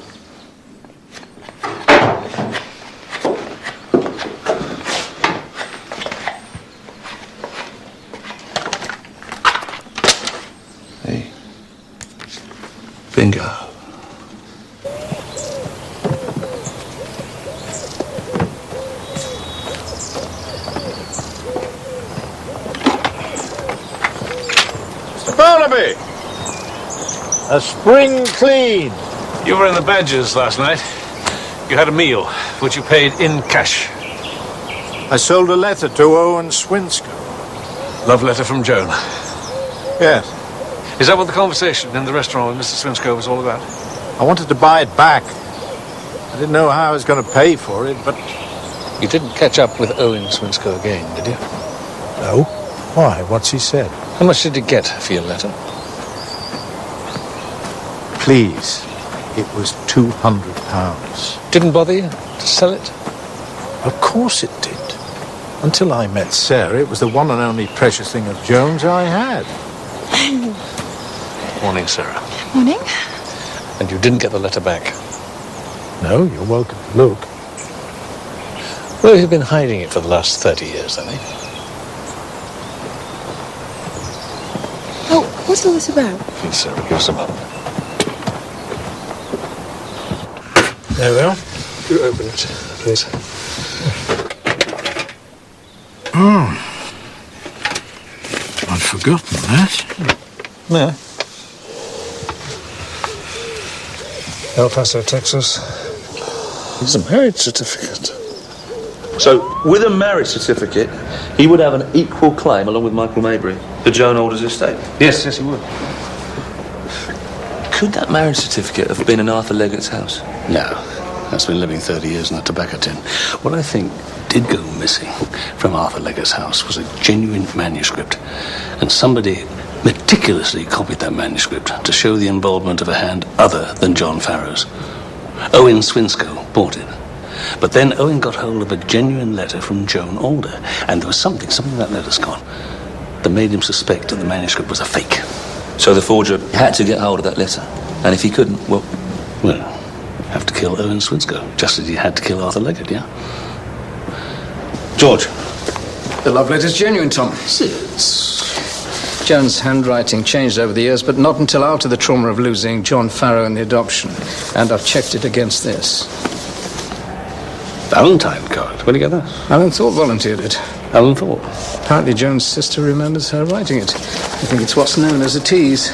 Hey. Bingo. Mr. Barnaby! A spring clean. You were in the Badgers last night. You had a meal, which you paid in cash. I sold a letter to Owen Swinscoe. Love letter from Joan. Yes. Is that what the conversation in the restaurant with Mr. Swinscoe was all about? I wanted to buy it back. I didn't know how I was going to pay for it, but... You didn't catch up with Owen Swinscoe again, did you? No. Why? What's he said? How much did you get for your letter? Please. It was £200. Didn't bother you to sell it? Of course it did. Until I met Sarah, it was the one and only precious thing of Joan's I had. Morning, Sarah. Morning. And you didn't get the letter back? No, you're welcome to look. Where have you been hiding it for the last 30 years, then, eh? Oh, what's all this about? Please, Sarah, give us a moment. There we are. You open it, please. Oh. I'd forgotten that. No. El Paso, Texas. It's a marriage certificate. So, with a marriage certificate, he would have an equal claim, along with Michael Mabry, to Joan Alder's estate? Yes, he would. Could that marriage certificate have been in Arthur Leggett's house? No. That's been living 30 years in a tobacco tin. What I think did go missing from Arthur Leggett's house was a genuine manuscript. And somebody meticulously copied that manuscript to show the involvement of a hand other than John Farrow's. Owen Swinscoe bought it. But then Owen got hold of a genuine letter from Joan Alder, and there was something that letter's got, that made him suspect that the manuscript was a fake. So the forger had to get hold of that letter, and if he couldn't, well, have to kill Owen Swinscoe, just as he had to kill Arthur Leggett, yeah? George. The love letter's genuine, Tom. Joan's handwriting changed over the years, but not until after the trauma of losing John Farrow in the adoption. And I've checked it against this. Valentine card? Where'd you get that? Alan Thorpe volunteered it. Alan Thorpe? Apparently Joan's sister remembers her writing it. I think it's what's known as a tease.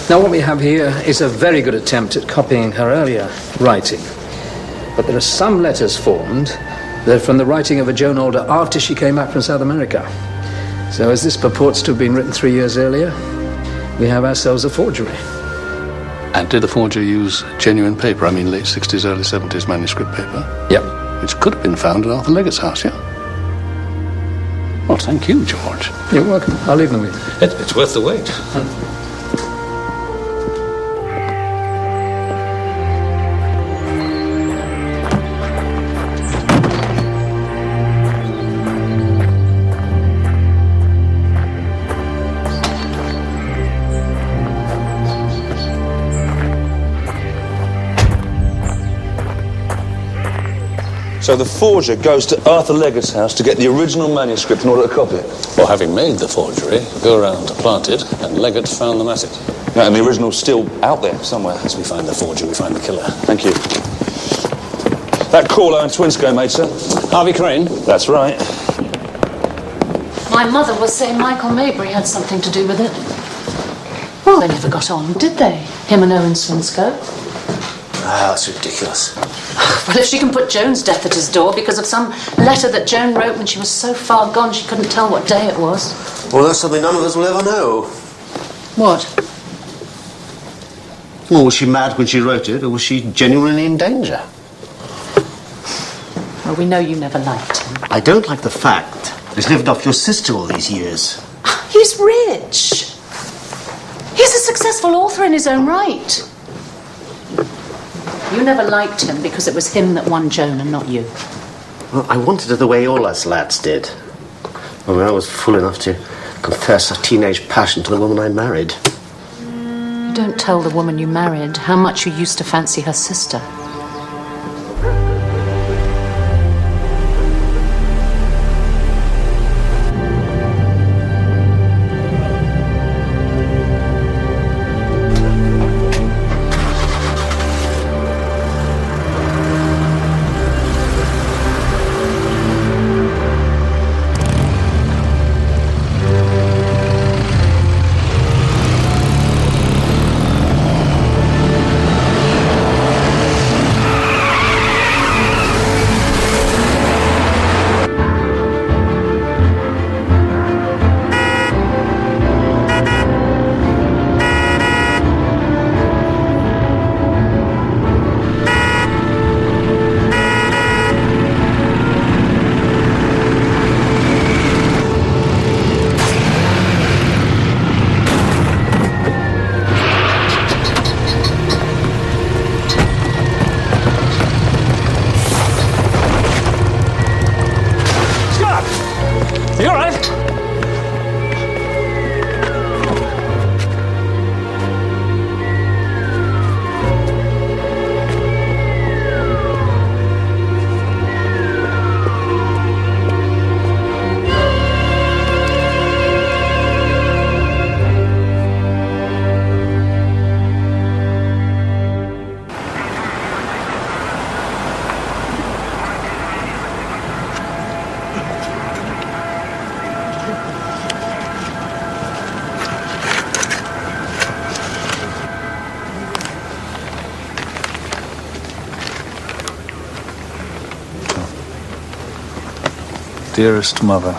Now, what we have here is a very good attempt at copying her earlier writing. But there are some letters formed that are from the writing of a Joan Alder after she came back from South America. So as this purports to have been written 3 years earlier, we have ourselves a forgery. And did the forger use genuine paper? I mean, late 60s, early 70s manuscript paper? Yep. Which could have been found at Arthur Leggett's house, yeah? Well, thank you, George. You're welcome. I'll leave them with you. It's worth the wait. So the forger goes to Arthur Leggett's house to get the original manuscript in order to copy it? Well, having made the forgery, go around to plant it, and Leggett found them at it. No, and the original's still out there somewhere. As we find the forger, we find the killer. Thank you. That call Owen Swinscoe made, sir? Harvey Crane? That's right. My mother was saying Michael Mabry had something to do with it. Well, they never got on, did they? Him and Owen Swinscoe. Ah, that's ridiculous. Well, if she can put Joan's death at his door because of some letter that Joan wrote when she was so far gone she couldn't tell what day it was. Well, that's something none of us will ever know. What? Well, was she mad when she wrote it, or was she genuinely in danger? Well, we know you never liked him. I don't like the fact that he's lived off your sister all these years. He's rich. He's a successful author in his own right. You never liked him because it was him that won Joan and not you. Well, I wanted her the way all us lads did. I mean, I was fool enough to confess a teenage passion to the woman I married. You don't tell the woman you married how much you used to fancy her sister. You all right? Dearest Mother.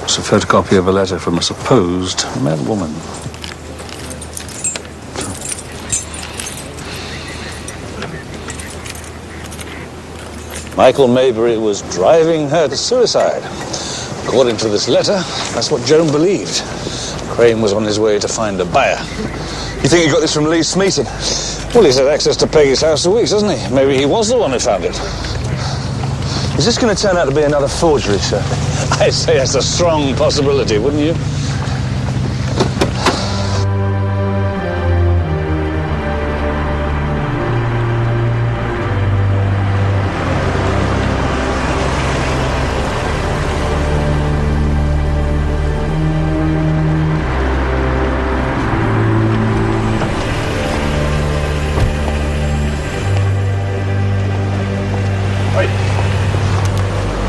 It's a photocopy of a letter from a supposed mad woman. Michael Maybury was driving her to suicide. According to this letter, that's what Joan believed. Crane was on his way to find a buyer. You think you got this from Lee Smeaton? Well, he's had access to Peggy's house for weeks, hasn't he? Maybe he was the one who found it. Is this going to turn out to be another forgery, sir? I'd say that's a strong possibility, wouldn't you?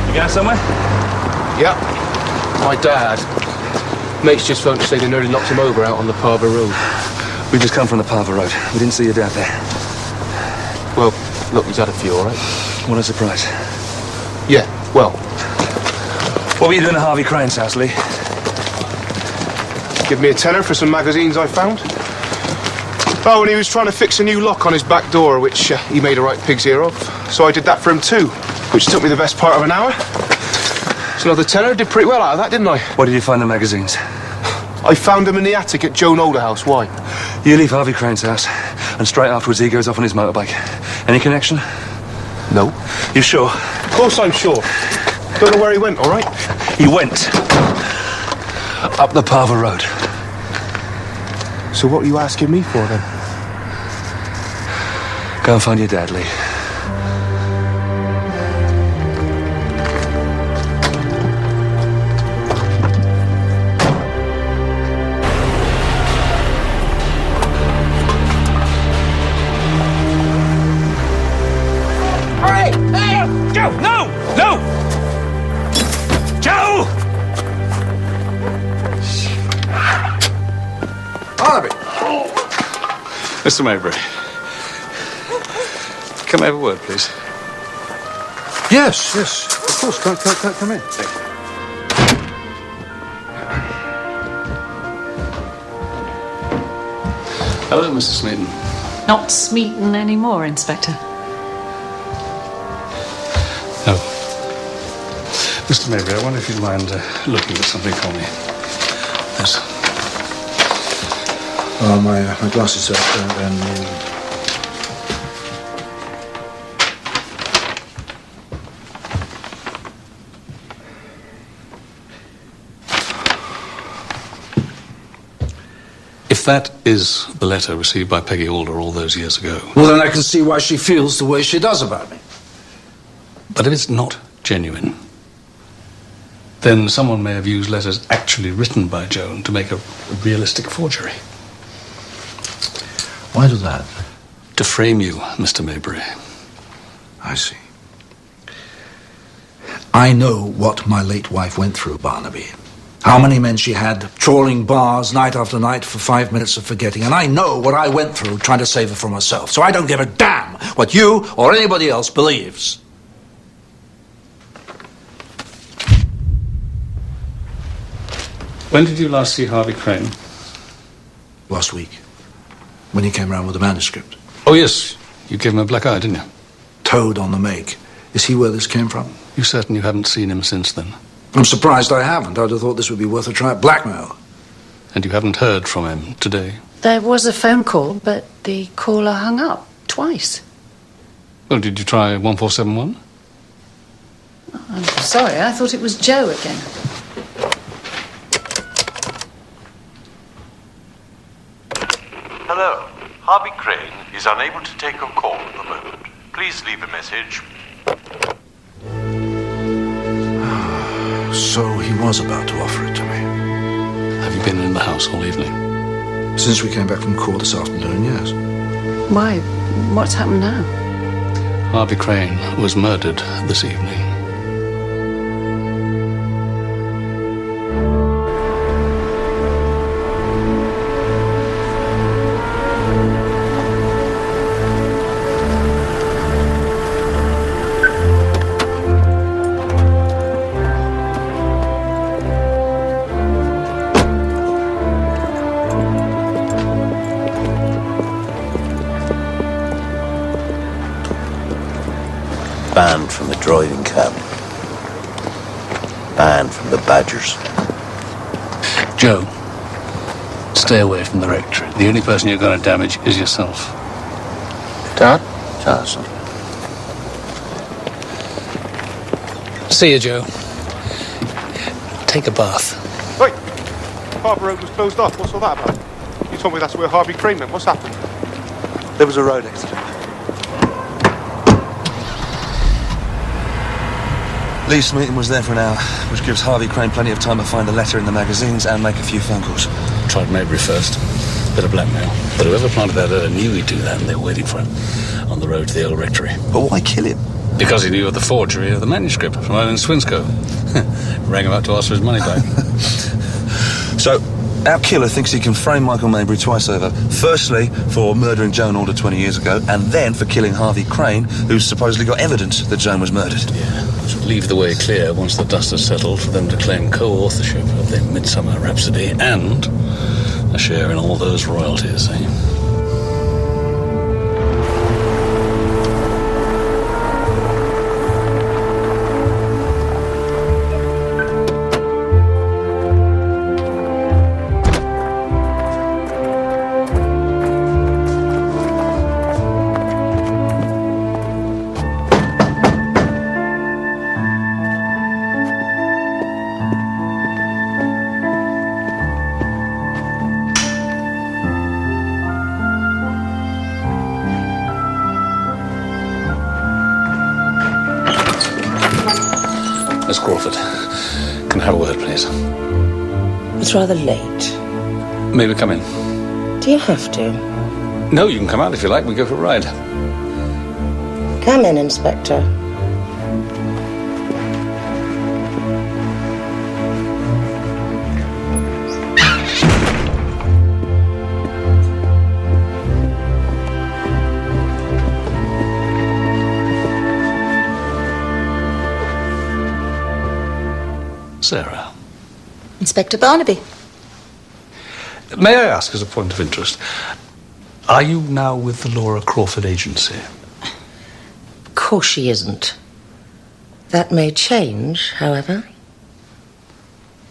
You going somewhere? Yeah. My dad. Mate's just phoned to say they nearly knocked him over out on the Parva Road. We just come from the Parva Road. We didn't see your dad there. Well, look, he's had a few, all right? What a surprise. Yeah, well. What were you doing at Harvey Crane's house, Lee? Give me a tenner for some magazines I found. Oh, and he was trying to fix a new lock on his back door, which he made a right pig's ear of. So I did that for him too, which took me the best part of an hour. So another tenner, did pretty well out of that, didn't I? Where did you find the magazines? I found them in the attic at Joan Olderhouse. Why? You leave Harvey Crane's house, and straight afterwards he goes off on his motorbike. Any connection? No. You sure? Of course I'm sure. Don't know where he went, all right? He went up the Parva Road. So what are you asking me for, then? Go and find your dad, Lee. Joe! No! No! Joe! Barnaby! Mr. Maybury. Can I have a word, please? Yes, yes, of course. Come in. Thank you. Hello, Mrs. Smeaton. Not Smeaton anymore, Inspector. Oh. Mr. Maybury, I wonder if you'd mind looking at something for me. Yes. Oh, my glasses are... If that is the letter received by Peggy Alder all those years ago... Well, then I can see why she feels the way she does about me. But if it's not genuine, then someone may have used letters actually written by Joan to make a realistic forgery. Why do that? To frame you, Mr. Maybury. I see. I know what my late wife went through, Barnaby. How many men she had, trawling bars night after night for 5 minutes of forgetting. And I know what I went through trying to save her from herself. So I don't give a damn what you or anybody else believes. When did you last see Harvey Crane? Last week, when he came round with the manuscript. Oh, yes. You gave him a black eye, didn't you? Toad on the make. Is he where this came from? You certain you haven't seen him since then? I'm surprised I haven't. I'd have thought this would be worth a try at blackmail. And you haven't heard from him today? There was a phone call, but the caller hung up twice. Well, did you try 1471? I'm sorry, I thought it was Joe again. Hello. Harvey Crane is unable to take a call at the moment. Please leave a message. So he was about to offer it to me. Have you been in the house all evening? Since we came back from court this afternoon, yes. Why? What's happened now? Harvey Crane was murdered this evening. Banned from the driving cab. Banned from the Badgers. Joe, stay away from the rectory. The only person you're going to damage is yourself. Dad? Charles. See you, Joe. Take a bath. Wait! Harbour Road was closed off. What's all that about? You told me that's where Harvey Crane went. What's happened? There was a road accident. Lee Smeaton was there for an hour, which gives Harvey Crane plenty of time to find the letter in the magazines and make a few phone calls. Tried Maybury first. Bit of blackmail. But whoever planted that error knew he'd do that, and they were waiting for him on the road to the old rectory. But why kill him? Because he knew of the forgery of the manuscript from Owen Swinscoe. Rang him up to ask for his money back. So, our killer thinks he can frame Michael Maybury twice over. Firstly, for murdering Joan Alder 20 years ago, and then for killing Harvey Crane, who's supposedly got evidence that Joan was murdered. Yeah, which would leave the way clear once the dust has settled for them to claim co-authorship of the Midsomer Rhapsody and a share in all those royalties, eh? Miss Crawford, can I have a word, please? It's rather late. May we come in? Do you have to? No, you can come out if you like. We go for a ride. Come in, Inspector. Sarah. Inspector Barnaby. May I ask, as a point of interest, are you now with the Laura Crawford Agency? Of course she isn't. That may change, however.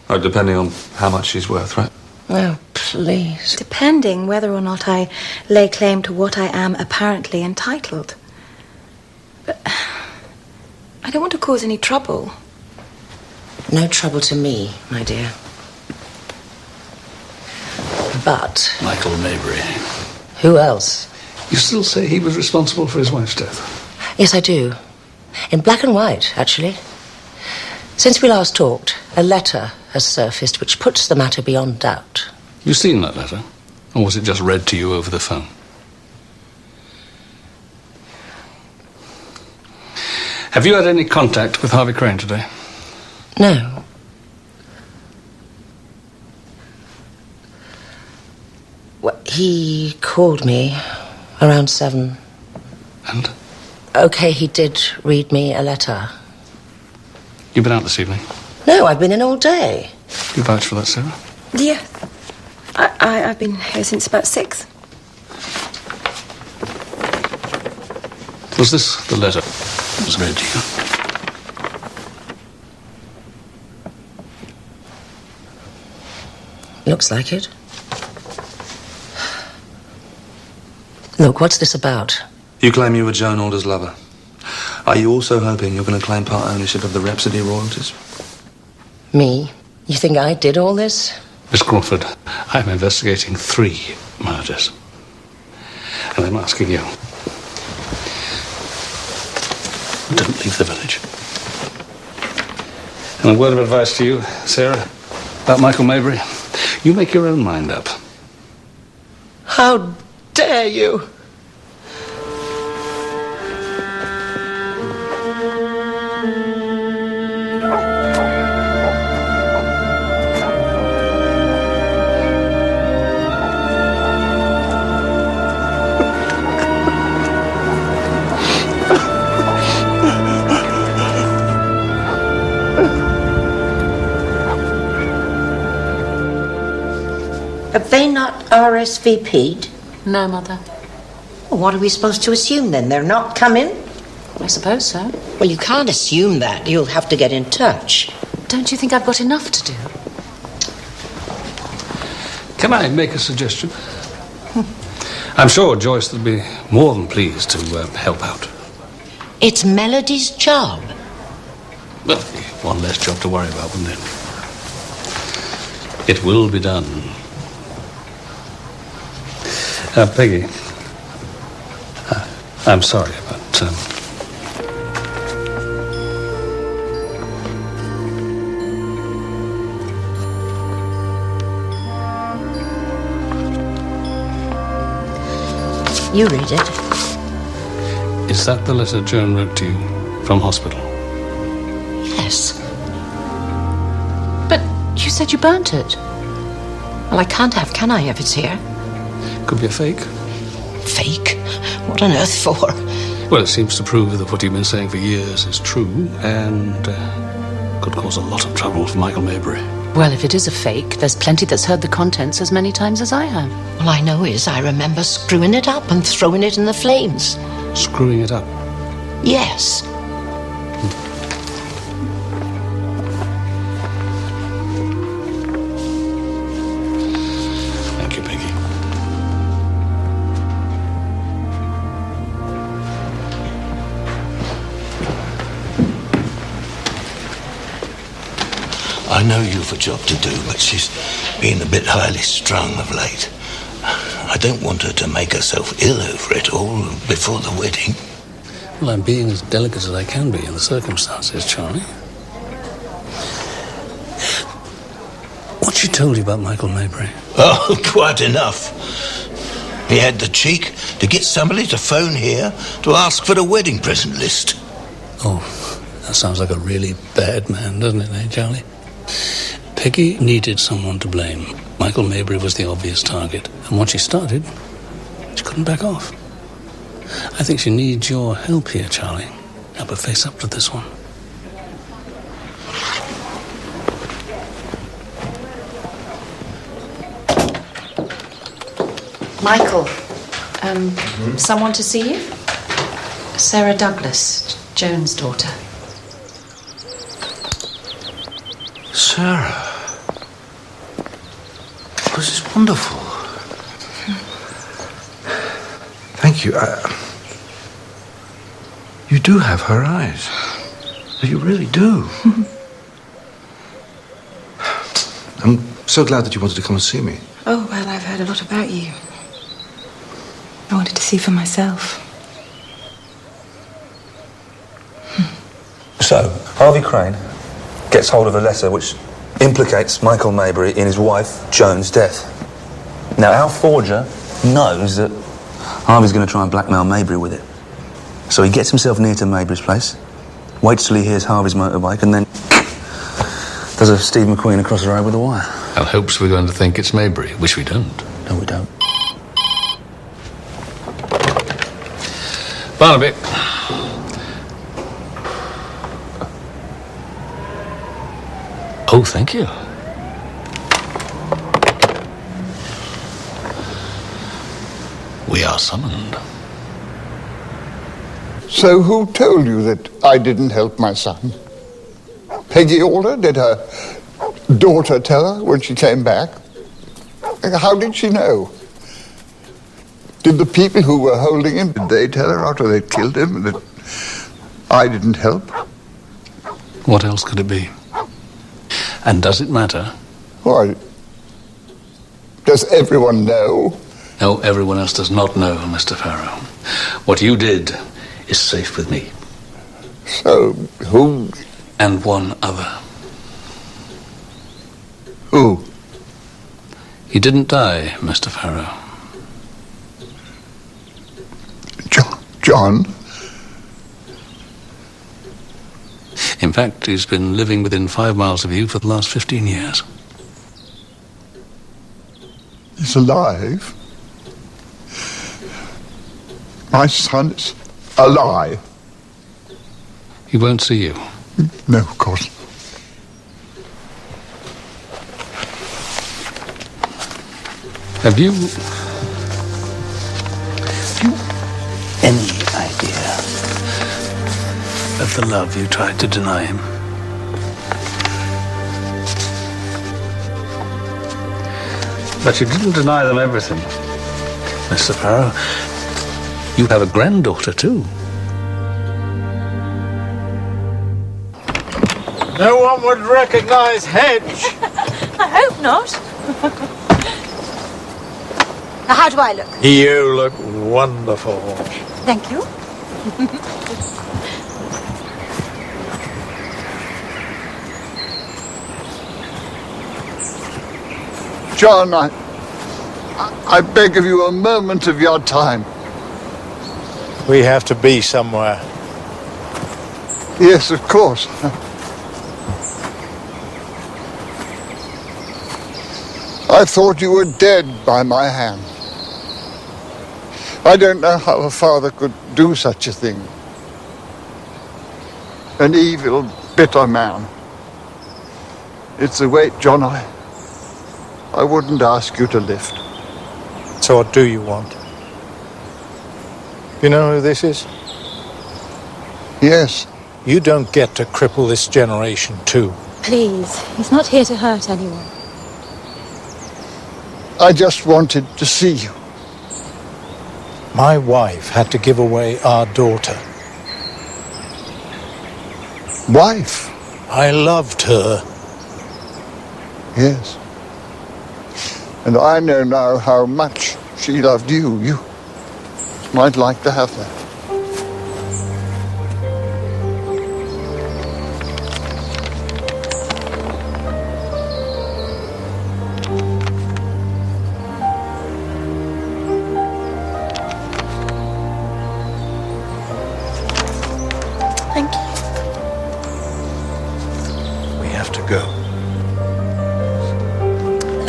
Oh, depending on how much she's worth, right? Oh, please. Depending whether or not I lay claim to what I am apparently entitled. But I don't want to cause any trouble. No trouble to me, my dear. But Michael Mabry. who else? You still say he was responsible for his wife's death? Yes, I do. In black and white, actually. Since we last talked, a letter has surfaced which puts the matter beyond doubt. You seen that letter? Or was it just read to you over the phone? Have you had any contact with Harvey Crane today? No. Well, he called me around 7. And? Okay, he did read me a letter. You been out this evening? No, I've been in all day. You vouch for that, Sarah? Yeah. I've been here since about 6. Was this the letter that was read to you? Looks like it. Look, what's this about? You claim you were Joan Alder's lover. Are you also hoping you're going to claim part ownership of the Rhapsody royalties? Me? You think I did all this? Miss Crawford, I'm investigating 3 murders. And I'm asking you, don't leave the village. And a word of advice to you, Sarah, about Michael Mabry. You make your own mind up. How dare you? Have they not RSVP'd? No, Mother. Well, what are we supposed to assume then? They're not coming? I suppose so. Well, you can't assume that. You'll have to get in touch. Don't you think I've got enough to do? Can I make a suggestion? I'm sure Joyce would be more than pleased to help out. It's Melody's job. Well, one less job to worry about, wouldn't it? It will be done. Peggy, I'm sorry, but you read it. Is that the letter Joan wrote to you from hospital? Yes. But you said you burnt it. Well, I can't have, can I, if it's here? Could be a fake. Fake? What on earth for? Well, it seems to prove that what you've been saying for years is true and could cause a lot of trouble for Michael Mabry. Well, if it is a fake, there's plenty that's heard the contents as many times as I have. All I know is I remember screwing it up and throwing it in the flames. Screwing it up? Yes. Thank you, Peggy. I know you've a job to do, but she's been a bit highly strung of late. I don't want her to make herself ill over it all before the wedding. Well, I'm being as delicate as I can be in the circumstances, Charlie. What she told you about Michael Mabry? Oh, quite enough. He had the cheek to get somebody to phone here to ask for the wedding present list. Oh, that sounds like a really bad man, doesn't it, eh, Charlie? Peggy needed someone to blame. Michael Mabry was the obvious target. And once she started, she couldn't back off. I think she needs your help here, Charlie. Help her face up to this one. Michael, someone to see you? Sarah Douglas, Joan's daughter. Sarah. This is wonderful. Thank you. You do have her eyes. You really do. I'm so glad that you wanted to come and see me. Oh, well, I've heard a lot about you. I wanted to see for myself. So, Harvey Crane gets hold of a letter which implicates Michael Maybury in his wife Joan's death. Now, our forger knows that Harvey's going to try and blackmail Maybury with it. So he gets himself near to Maybury's place, waits till he hears Harvey's motorbike, and then does a Steve McQueen across the road with a wire. And hopes we're going to think it's Maybury, which we don't. No, we don't. Barnaby. Oh, thank you. We are summoned. So who told you that I didn't help my son? Peggy Alder? Did her daughter tell her when she came back? How did she know? Did the people who were holding him, did they tell her after they killed him that I didn't help? What else could it be? And does it matter? Why? Does everyone know? No, everyone else does not know, Mr. Farrow. What you did is safe with me. So, who? And one other. Who? He didn't die, Mr. Farrow. John? In fact, he's been living within 5 miles of you for the last 15 years. He's alive? My son is alive? He won't see you. No, of course. Have you any idea of the love you tried to deny him? But you didn't deny them everything, Mr. Farrow. You have a granddaughter, too. No one would recognize Hedge. I hope not. Now, how do I look? You look wonderful. Thank you. John, I beg of you a moment of your time. We have to be somewhere. Yes, of course. I thought you were dead by my hand. I don't know how a father could do such a thing. An evil, bitter man. It's a weight, John, I wouldn't ask you to lift. So what do you want? You know who this is? Yes. You don't get to cripple this generation too. Please, he's not here to hurt anyone. I just wanted to see you. My wife had to give away our daughter. Wife? I loved her. Yes. And I know now how much she loved you. You might like to have that. Thank you. We have to go.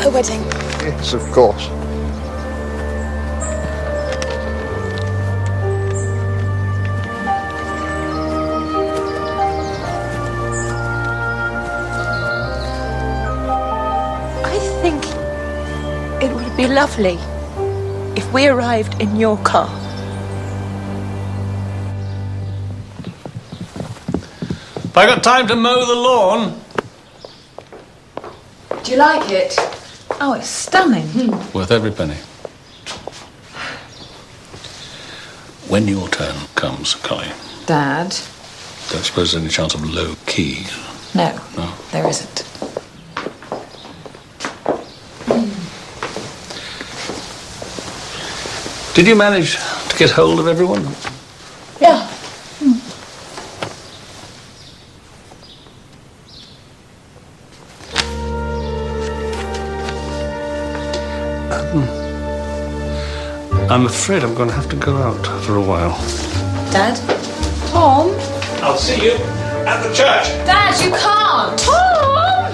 A wedding. Yes, of course. I think it would be lovely if we arrived in your car. Have I got time to mow the lawn? Do you like it? Oh, it's stunning. Worth every penny. When your turn comes, Collie, Dad? don't suppose there's any chance of low key? No, No? there isn't. Did you manage to get hold of everyone? Yeah. I'm afraid I'm going to have to go out for a while. Dad? Tom? I'll see you at the church. Dad, you can't! Tom!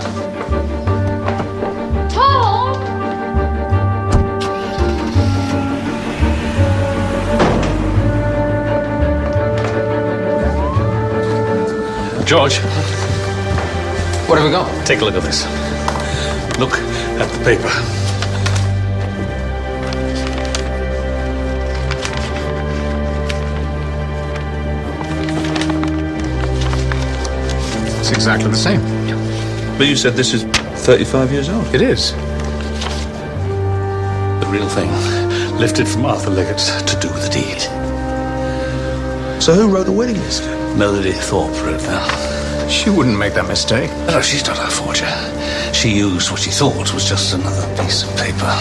Tom! George. What have we got? Take a look at this. Look at the paper. It's exactly the same. But you said this is 35 years old. It is. The real thing. Lifted from Arthur Leggett's to do the deed. So who wrote the wedding list? Melody Thorpe wrote that. She wouldn't make that mistake. No, she's not a forger. She used what she thought was just another piece of paper.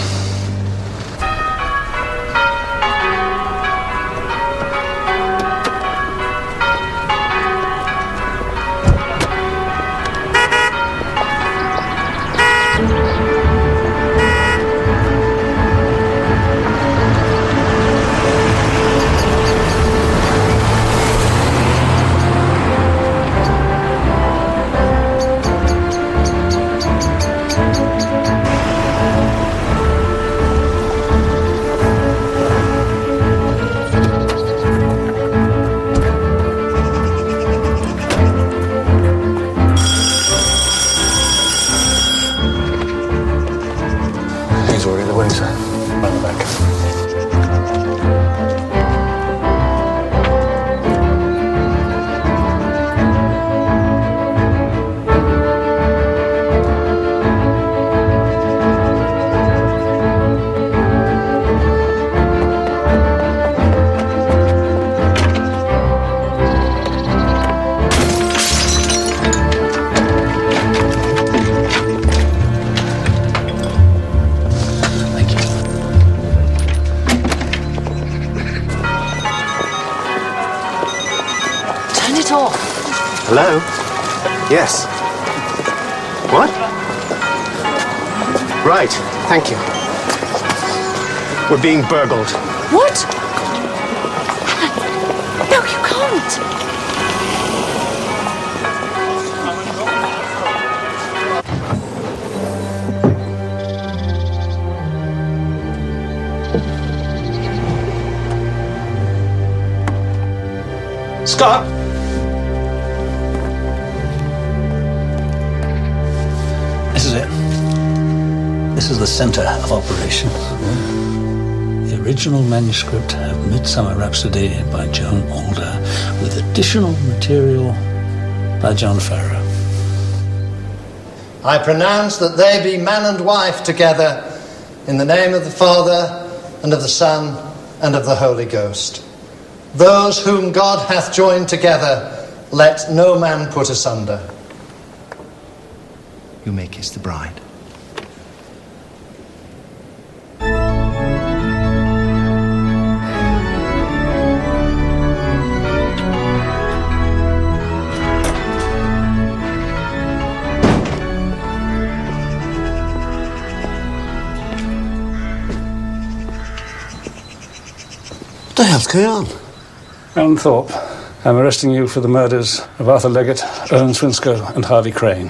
Hello? Yes. What? Right, thank you. We're being burgled. What? No, you can't. Scott! This is it. This is the center of operations. The original manuscript of Midsomer Rhapsody by Joan Alder, with additional material by John Farrow. I pronounce that they be man and wife together, in the name of the Father, and of the Son, and of the Holy Ghost. Those whom God hath joined together, let no man put asunder. You may kiss the bride. What the hell's going on? Alan Thorpe, I'm arresting you for the murders of Arthur Leggett, Owen Swinscoe, and Harvey Crane.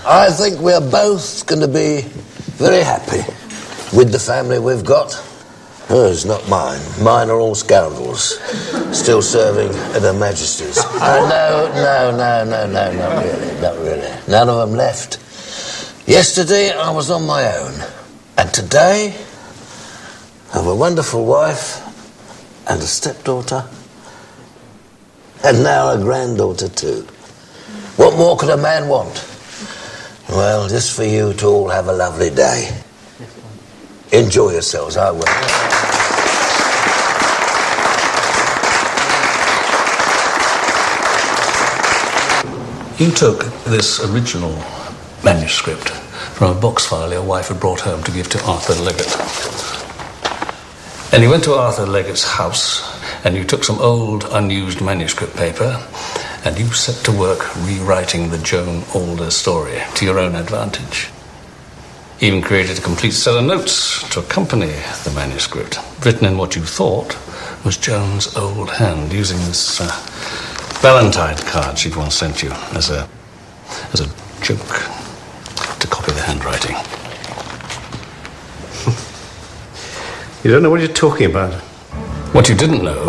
I think we're both going to be very happy with the family we've got. Hers, not mine. Mine are all scoundrels, still serving at Her Majesty's. No, not really. None of them left. Yesterday, I was on my own. And today, I have a wonderful wife and a stepdaughter. And now a granddaughter, too. What more could a man want? Well, just for you to all have a lovely day. Enjoy yourselves, I will. You took this original manuscript from a box file your wife had brought home to give to Arthur Leggett. And you went to Arthur Leggett's house, and you took some old, unused manuscript paper, and you set to work rewriting the Joan Alder story to your own advantage. Even created a complete set of notes to accompany the manuscript, written in what you thought was Joan's old hand, using this Valentine card she'd once sent you as a joke to copy the handwriting. You don't know what you're talking about. What you didn't know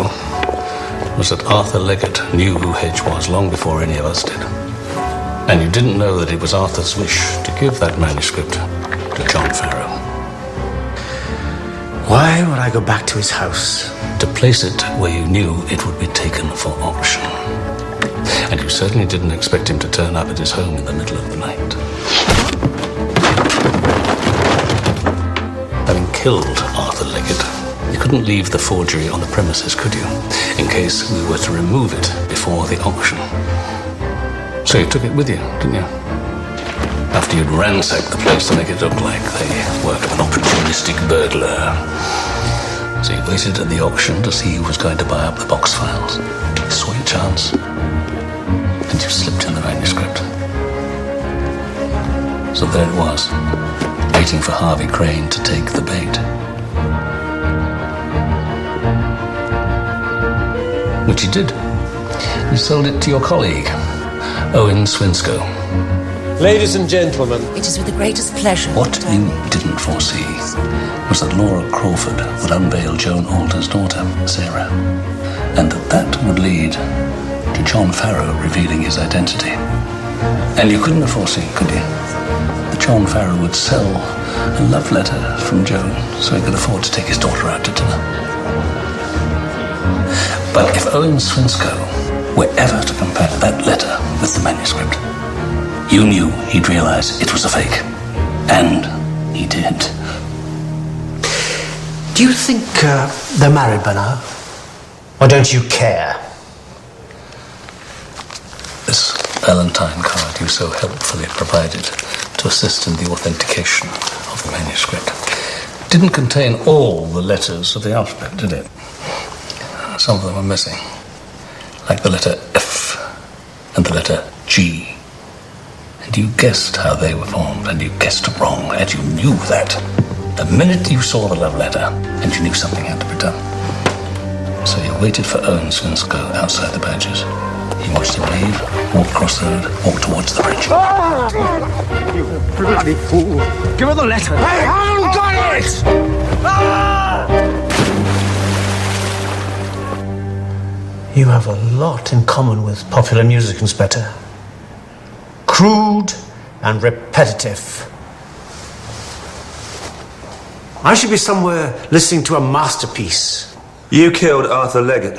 was that Arthur Leggett knew who Hedge was long before any of us did. And you didn't know that it was Arthur's wish to give that manuscript to John Farrow. Why would I go back to his house? To place it where you knew it would be taken for auction. And you certainly didn't expect him to turn up at his home in the middle of the night. Having killed Arthur Leggett, you couldn't leave the forgery on the premises, could you? In case we were to remove it before the auction. So you took it with you, didn't you? After you'd ransacked the place to make it look like the work of an opportunistic burglar. So you waited at the auction to see who was going to buy up the box files. You saw your chance, and you slipped in the manuscript. So there it was, waiting for Harvey Crane to take the bait. Which he did. You sold it to your colleague, Owen Swinscoe. Ladies and gentlemen. It is with the greatest pleasure. What you didn't foresee was that Laura Crawford would unveil Joan Alder's daughter, Sarah, and that would lead to John Farrow revealing his identity. And you couldn't have foreseen, could you, that John Farrow would sell a love letter from Joan so he could afford to take his daughter out to dinner. But if Owen Swinscoe were ever to compare that letter with the manuscript, you knew he'd realize it was a fake. And he did. Do you think they're married by now? Or don't you care? This Valentine card you so helpfully provided to assist in the authentication of the manuscript didn't contain all the letters of the alphabet, did it? Some of them were missing, like the letter F and the letter G. And you guessed how they were formed, and you guessed wrong, and you knew that the minute you saw the love letter, and you knew something had to be done. So you waited for Owen Swinscoe outside the Badgers. You watched him leave, walk across the road, walk towards the bridge. You bloody fool! Give her the letter! I haven't got it! You have a lot in common with popular music, Inspector. Crude and repetitive. I should be somewhere listening to a masterpiece. You killed Arthur Leggett.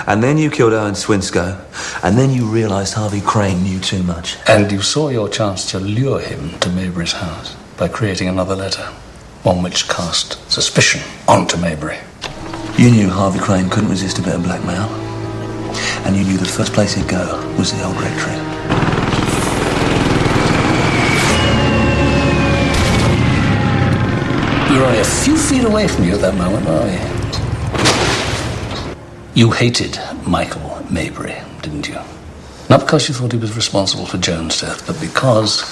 And then you killed Owen Swinscoe. And then you realised Harvey Crane knew too much. And you saw your chance to lure him to Maybury's house by creating another letter, one which cast suspicion onto Maybury. You knew Harvey Crane couldn't resist a bit of blackmail. And you knew the first place he'd go was the old rectory. We were only a few feet away from you at that moment, weren't we? You hated Michael Maybury, didn't you? Not because you thought he was responsible for Joan's death, but because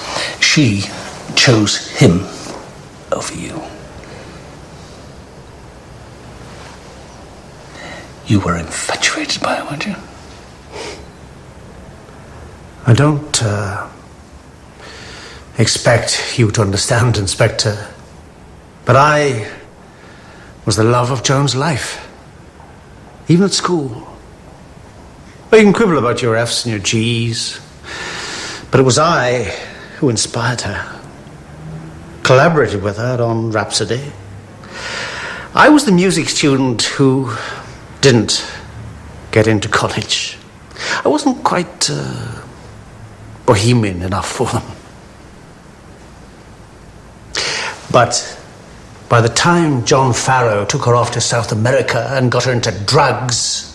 she chose him over you. You were infatuated by her, weren't you? I don't expect you to understand, Inspector, but I was the love of Joan's life, even at school. Well, you can quibble about your F's and your G's, but it was I who inspired her, collaborated with her on Rhapsody. I was the music student who didn't get into college. I wasn't quite bohemian enough for them. But by the time John Farrow took her off to South America and got her into drugs,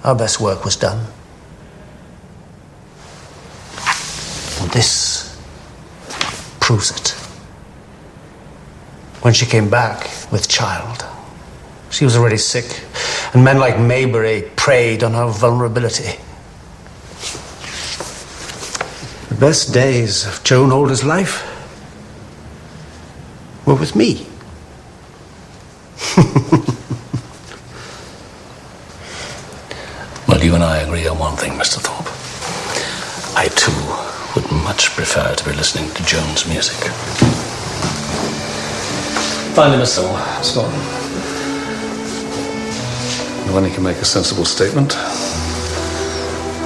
our best work was done. And this proves it. when she came back with child. She was already sick, and men like Maybury preyed on her vulnerability. The best days of Joan Alder's life were with me. Well, you and I agree on one thing, Mr. Thorpe. I, too, would much prefer to be listening to Joan's music. Finally, Mr. Scott. When he can make a sensible statement,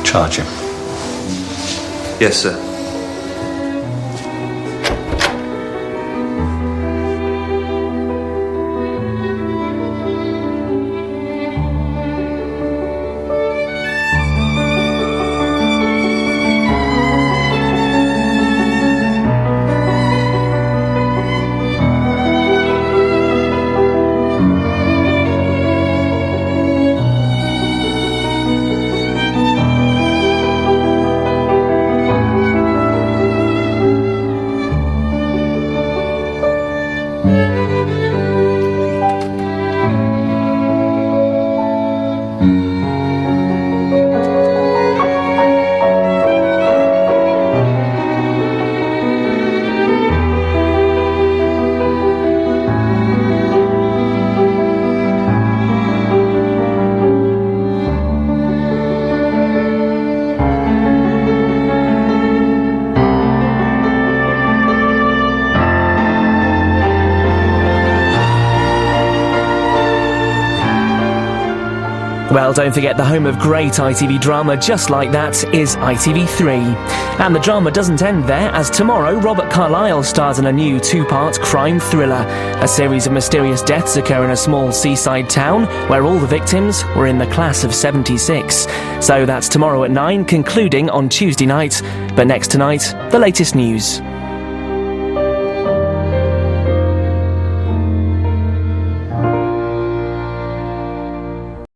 charge him. Yes, sir. Well, don't forget the home of great ITV drama just like that is ITV3. And the drama doesn't end there, as tomorrow Robert Carlyle stars in a new two-part crime thriller. A series of mysterious deaths occur in a small seaside town where all the victims were in the class of 76. So that's tomorrow at 9, concluding on Tuesday night. But next tonight, the latest news.